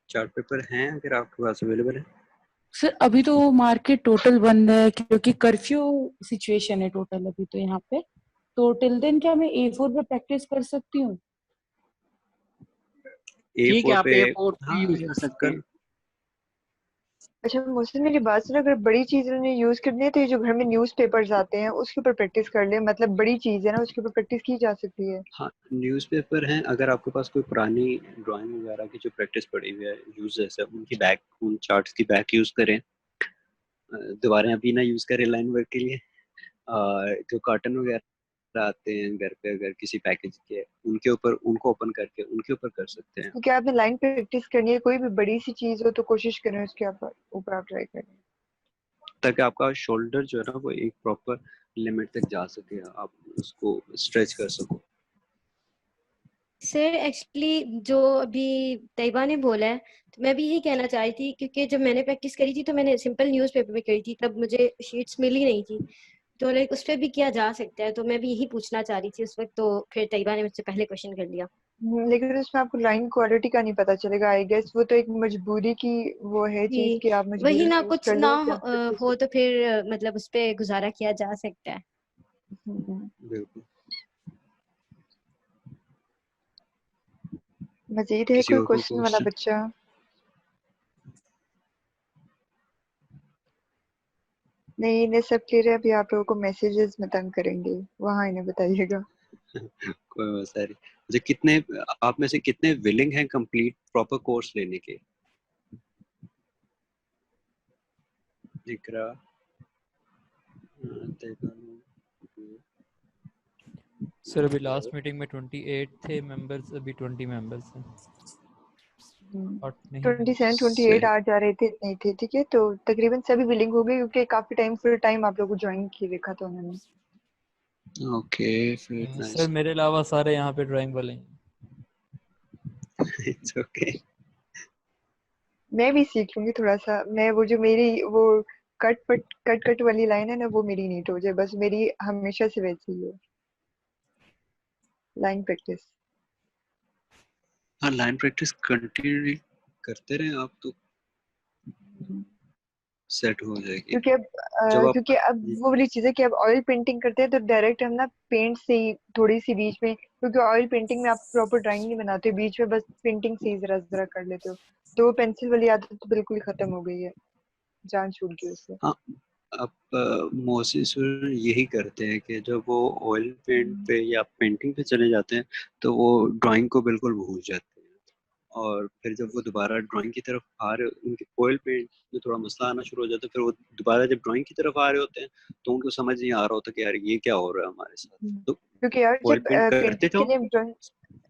चार्ट पेपर हैं अगर आपके पास अवेलेबल है? सर अभी तो मार्केट टोटल बंद है क्योंकि कर्फ्यू सिचुएशन है टोटल अभी तो यहाँ पे। तो टिल देन क्या मैं A4 पे प्रैक्टिस कर सकती हूँ? ठीक है, A4 आप पे? A4 भी हाँ यूज कर सकते कर। हैं। अच्छा, मुझसे मेरी बात सुनो, अगर बड़ी चीज उन्हें यूज करनी है तो ये जो घर में न्यूज पेपर्स आते हैं उसके ऊपर प्रैक्टिस कर ले, मतलब बड़ी चीज है ना, उसके ऊपर प्रैक्टिस की जा सकती है। हाँ न्यूज़पेपर हैं। अगर आपके पास कोई पुरानी ड्राइंग वगैरह की जो प्रैक्टिस पड़ी हुई है यूज जैसे, उनकी बैक, उन चार्ट्स की बैक यूज करें। दोबारा अभी ना यूज करें लाइन वर्क के लिए। जो कार्टन वगैरह आते हैं घर पे, अगर किसी पैकेज के, उनके ऊपर उनको ओपन करके उनके ऊपर कर सकते हैं। क्योंकि आपने लाइन प्रैक्टिस करनी है, कोई भी बड़ी सी चीज हो तो कोशिश करें उसके ऊपर आप ट्राई करें। ताकि आपका शोल्डर जो है ना वो एक प्रॉपर लिमिट तक जा सके, आप उसको स्ट्रेच कर सको। सर एक्चुअली जो अभी तैयबा ने बोला है, तो मैं भी यही कहना चाह रही थी, क्योंकि जब मैंने प्रैक्टिस करी थी तो मैंने सिंपल न्यूज़पेपर में करी थी, तब मुझे शीट्स मिली नहीं थी, तो लाइक उस पर भी किया जा सकता है, तो मैं भी यही पूछना चाह रही थी उस वक्त, तो फिर तैयबा ने मुझसे पहले क्वेश्चन कर लिया। लेकिन उसमें आपको लाइन क्वालिटी का नहीं पता चलेगा, आई गेस वो तो एक मजबूरी की वो है चीज कि कि आप वही मजबूरन ना, यूज कुछ कर ना लो हो, जब प्रैक्टिस हो हो। तो फिर मतलब उस पर गुजारा किया जा सकता है। बिल्कुल। मजीद है किसी कोई और को क्वेश्चन वाला क्वेश्चन? बच्चा? नहीं, इन्हें सब क्लियर है। अभी आप लोगों को मैसेजेस में तंग करेंगे, वहाँ इन्हें बताइएगा। कोई मसला नहीं। मुझे कितने, आप में से कितने विलिंग हैं कंप्लीट प्रॉपर कोर्स लेने के? इकरा, सर अभी लास्ट मीटिंग में 28 थे मेंबर्स, अभी 20 मेंबर्स हैं और नहीं है। 27 28 सही। आ जा रहे थे, इतने ही थे। ठीक है, तो तकरीबन सभी विलिंग हो गए क्योंकि काफी टाइम फुल टाइम आप लोगों को ज्वाइन किए देखा था उन्होंने। ओके, फिर सर नाइस। मेरे अलावा सारे यहाँ पे ड्राइंग वाले हैं। It's okay. मैं भी सीख लूंगी थोड़ा सा। मैं वो जो मेरी वो कट कट वाली लाइन है ना, वो मेरी नीट हो जाए बस। मेरी हमेशा से वैसी ही है, लाइन प्रैक्टिस। हाँ, लाइन प्रैक्टिस कंटिन्यू करते रहें आप तो सेट हो जाएगी। क्योंकि अब जब आप क्योंकि अब वो वाली चीज है कि अब ऑयल पेंटिंग करते हैं तो डायरेक्ट हम ना पेंट से ही थोड़ी सी बीच में, क्योंकि ऑयल पेंटिंग में आप प्रॉपर ड्राइंग नहीं बनाते हो, बीच में बस पेंटिंग से ही जरा जरा कर लेते हो। तो वो पेंसिल वाली आदत तो बिल्कुल ही खत्म हो गई है, जान छूट गई उससे। हाँ, अब मोस्टली स्टूडेंट यही करते हैं कि जब वो ऑयल पेंट पे या पेंटिंग पे चले जाते हैं तो वो ड्राइंग को बिल्कुल भूल जाते हैं, और फिर जब वो दोबारा ड्राइंग की तरफ आ रहे, उनके ऑयल पेंट में थोड़ा मसला आना शुरू हो जाता है, फिर वो दोबारा जब ड्राइंग की तरफ आ रहे होते हैं तो उनको समझ नहीं आ रहा होता कि यार ये क्या हो रहा है हमारे साथ। तो क्योंकि यार ऑयल जब पेंट करते पेंटिंग के जाओ, लिए ड्राइंग,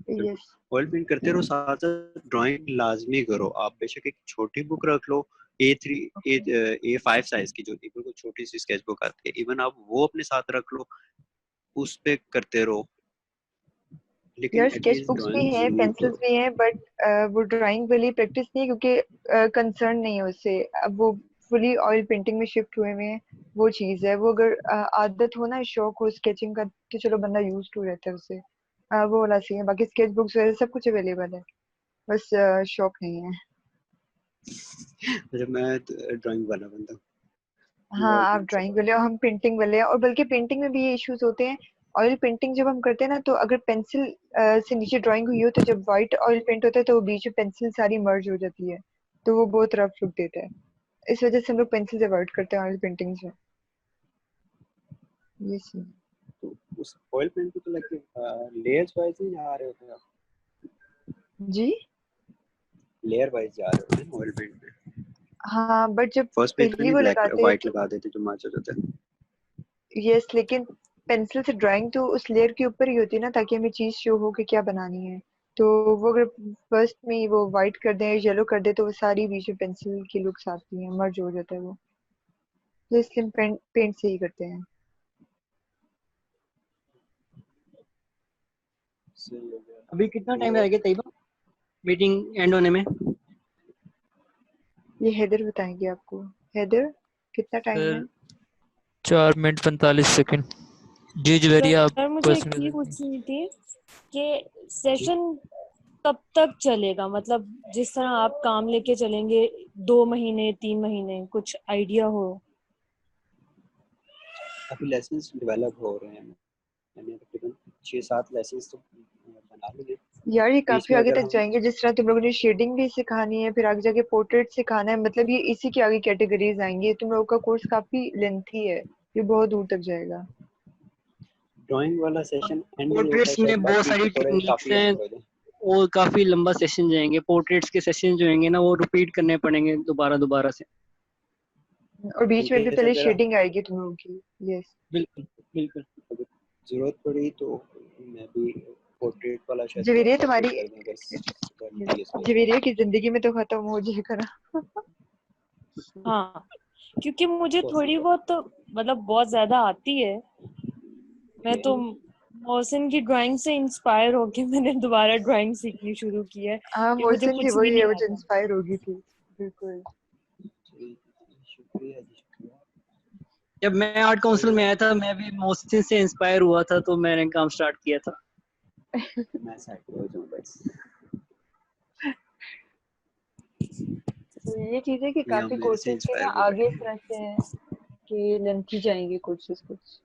बिल्कुल यस, ऑयल पेंट करते रहो, साथ साथ ड्राइंग लाजमी करो। आप बेशक एक छोटी बुक रख लो, A3 A5 साइज की जो बिल्कुल छोटी सी स्केच बुक आती है, इवन आप वो अपने साथ रख लो, उस पे करते रहो, लेकिन यार स्केच एटलीस्ट बुक्स भी ड्राइंग हैं, जरूर पेंसिल्स करो। भी हैं, बट वो ड्राइंग वाली प्रैक्टिस नहीं है क्योंकि कंसर्न नहीं है उससे। अब वो फुली ऑयल पेंटिंग में शिफ्ट हुए हुए हैं, वो चीज़ है। वो अगर आदत हो ना, शौक हो स्केचिंग का, तो चलो बंदा यूज टू रहता है उससे। वो वाला सीन है। बाकी स्केच बुक्स वगैरह सब कुछ अवेलेबल है, बस शौक नहीं है। जब मैं ड्राइंग वाला बंदा हूँ, हाँ, ऑयल आप पेंट से ड्राइंग बाहर। वाले हो, हम पेंटिंग वाले हैं। और बल्कि पेंटिंग में भी ये इश्यूज होते हैं। ऑयल पेंटिंग जब हम करते हैं ना, तो अगर पेंसिल से नीचे ड्राइंग हुई हो, तो जब व्हाइट ऑयल पेंट होता है तो वो बीच में पेंसिल सारी मर्ज हो जाती है, तो वो बहुत रफ लुक देता है। इस वजह से हम लोग पेंसिल से अवॉइड करते हैं ऑयल पेंटिंग्स में। ये सीन। तो उस ऑयल पेंट पे तो लाइक लेयर्स वाइज ही आ रहे होते हैं आप, जी लेयर वाइज जा रहे होते हैं ऑयल पेंट पे। हाँ, बट जब फर्स्ट पेज पे पहली नहीं वो ब्लैक लगाते हैं व्हाइट तो लगा देते जो मैच हो जाता है। यस, लेकिन पेंसिल से ड्राइंग तो उस लेयर के ऊपर ही होती है ना, ताकि हमें चीज शो हो कि क्या बनानी है। तो वो अगर फर्स्ट में ही वो व्हाइट कर दें, येलो कर दे, तो वो सारी बीच में पेंसिल की लुक्स आती हैं, मर्ज हो जाता है वो। तो इसलिए हम पेंट से ही करते हैं। सही हो गया। अभी कितना टाइम तो रह गया तैयबा मीटिंग एंड होने में? ये हैदर बताएंगे आपको। हैदर, कितना टाइम है? Sir 4 minute 45 second. जी जवेरिया, आप सर मुझे एक क्वेश्चन चीज पूछिए। पूछनी थी कि सेशन कब तक चलेगा, मतलब जिस तरह आप काम लेके चलेंगे 2 महीने 3 महीने, कुछ आइडिया हो? अभी लेसन्स डेवलप हो रहे हैं, मैंने तकरीबन 6-7 लेसन्स तो बना लिए। यार ये बीच काफी में आगे अगर तक हम जाएंगे। जिस तरह तुम लोगों ने शेडिंग भी सिखानी है, फिर आगे जाके पोर्ट्रेट सिखाना है, मतलब ये इसी की आगे कैटेगरीज आएंगी। तुम लोगों का कोर्स काफी लेंथी है, ये बहुत दूर तक जाएगा। ड्राइंग वाला सेशन एंड नहीं होता है पोर्ट्रेट्स शायद, में बहुत बाकी सारी थोड़े टेक्निक्स काफी हैं लंबे हो जाए। और काफी लंबा सेशन जाएंगे। पोर्ट्रेट्स के सेशन जो होंगे ना, वो रिपीट करने पड़ेंगे दोबारा दोबारा से। और बीच में भी इनकेस पहले अगर शेडिंग आएगी तुम लोगों की। यस, बिल्कुल बिल्कुल। अगर जरूरत पड़ी तो मैं भी पोर्ट्रेट वाला शायद थोड़ा जवेरिया सा तुम्हारी, अपडेट कर दूं, अगर डीएस पे। जवेरिया की जिंदगी में तो खत्म हो जाएगा ना। हाँ, क्योंकि मुझे थोड़ी पॉसिबल। बहुत तो मतलब बहुत ज्यादा आती है। मैं तो मोहसिन की ड्राइंग से इंस्पायर होके मैंने दोबारा ड्राइंग सीखनी शुरू की है हाँ, कि मुझे मोहसिन थी कुछ भी वही है, नहीं वो जो आता। इंस्पायर होगी थी। बिल्कुल। शुक्रिया जी, शुक्रिया। जब मैं आर्ट काउंसिल में आया था, मैं भी मोहसिन से इंस्पायर हुआ था, तो मैंने काम स्टार्ट किया था। मैं साइड पे हो जाऊं बस। तो ये चीज है कि या काफी मेरे से कोर्सेज के ना इंस्पायर हो आगे बैठे इस हैं। तरह से हैं कि लेंथी जाएंगे कोर्सेज कुछ।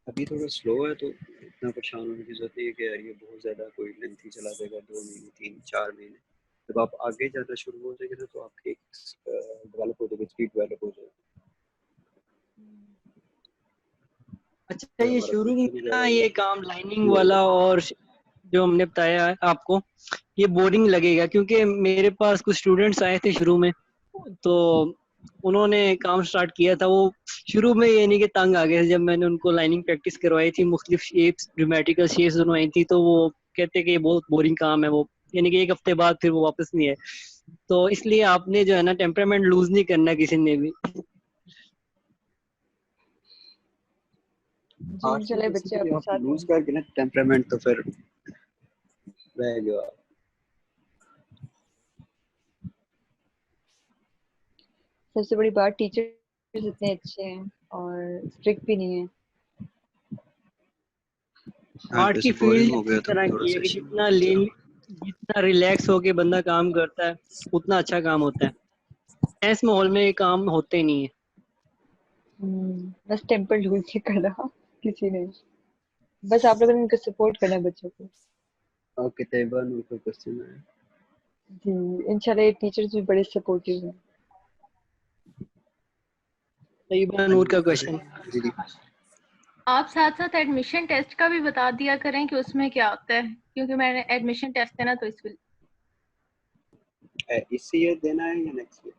अभी थोड़ा स्लो है तो इतना परेशान होने की जरूरत नहीं है कि यार ये बहुत ज़्यादा कोई लेंथी चला देगा 2 महीने 3-4 महीने। जब आप आगे जाना शुरू हो जाएंगे ना तो आपकी डेवलप हो जाएगी, स्पीड डेवलप हो जाएगी। अच्छा ये हमारा शुरू में फ्यूचर ना वगैरह ये काम लाइनिंग वाला और जो हमने बताया है आपको ये बोरिंग लगेगा, क्योंकि मेरे पास कुछ स्टूडेंट्स आए थे शुरू में, तो उन्होंने काम स्टार्ट किया था। वो शुरू में ये नहीं कि तंग आ गए, जब मैंने उनको लाइनिंग प्रैक्टिस करवाई थी, मुख्तलिफ शेप्स ज्योमेट्रिकल शेप्स बनवाई थी, तो वो कहते कि ये बहुत बोरिंग काम है, वो यानी कि 1 हफ्ते बाद फिर वो वापस नहीं है। तो इसलिए आपने जो है ना टेम्परामेंट लूज नहीं करना किसी ने भी। जी चले बच्चे आपके आप साथ लूज हैं। करके ना टेम्परामेंट तो फिर रह गया। सबसे बड़ी बात टीचर्स इतने अच्छे हैं और स्ट्रिक्ट भी नहीं है। आर्ट की फील्ड इस तरह थोड़ा की है कि सेशन जितना रिलैक्स होके बंदा काम करता है उतना अच्छा काम होता है। इस माहौल में ये काम होते नहीं है। बस टेम्पर लूज नहीं करना किसी ने, बस आप लोगों ने उनको सपोर्ट करना है बच्चों को। ओके तैयबा नूर का क्वेश्चन है। जी इंशाल्लाह ये टीचर्स भी बड़े सपोर्टिव हैं। तैयबा नूर का क्वेश्चन, जी आप साथ साथ एडमिशन टेस्ट का भी बता दिया करें कि उसमें क्या होता है, क्योंकि मैंने एडमिशन टेस्ट देना तो इस ईयर देना है या नेक्स्ट ईयर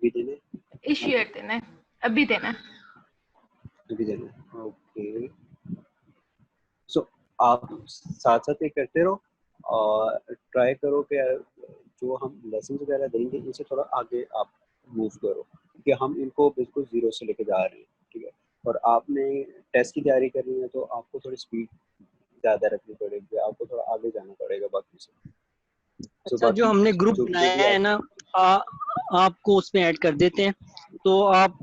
भी देना है? इस ईयर देना है, अभी देना है। अभी देना है, ओके। सो आप साथ साथ ये करते रहो और ट्राई करो कि जो हम लेसन वगैरह देंगे इनसे थोड़ा आगे आप मूव करो, क्योंकि हम इनको बिल्कुल ज़ीरो से लेके जा रहे हैं, ठीक है। और आपने टेस्ट की तैयारी करनी है तो आपको थोड़ी स्पीड ज़्यादा रखनी पड़ेगी, आपको थोड़ा आगे जाना पड़ेगा बाकी से। अच्छा जो हमने ग्रुप बनाया है ना, आपको उसमें ऐड कर देते हैं, तो आप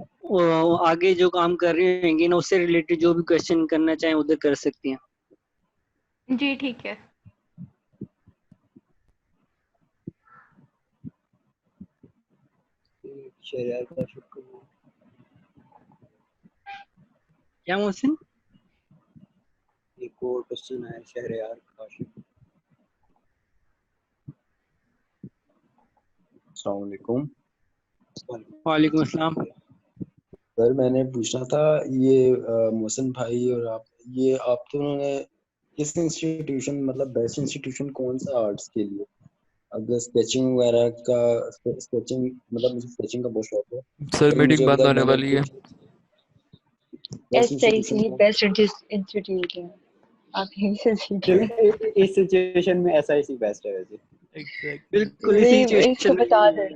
आगे जो काम कर रहे होंगे ना उससे रिलेटेड जो भी क्वेश्चन करना चाहें उधर कर सकती हैं। जी ठीक है। शहरयार का शुक्र। क्या मोहसिन? एक और क्वेश्चन है शहरयार काशिफ। अस्सलाम वालेकुम। वालेकुम अस्सलाम। सर मैंने पूछना था ये मोहसिन भाई और आप, ये आप दोनों ने किस इंस्टीट्यूशन, मतलब बेस्ट इंस्टीट्यूशन कौन सा आर्ट्स के लिए? अगर स्केचिंग वगैरह का, स्केचिंग मतलब मुझे स्केचिंग का बहुत शौक है सर तो मीटिंग मुझे बंद होने वाली है। Best institution SIC best institute है, आप यहीं से सीखिए। इस सिचुएशन में SIC बेस्ट है वैसे। बिल्कुल नहीं इसको बता दें,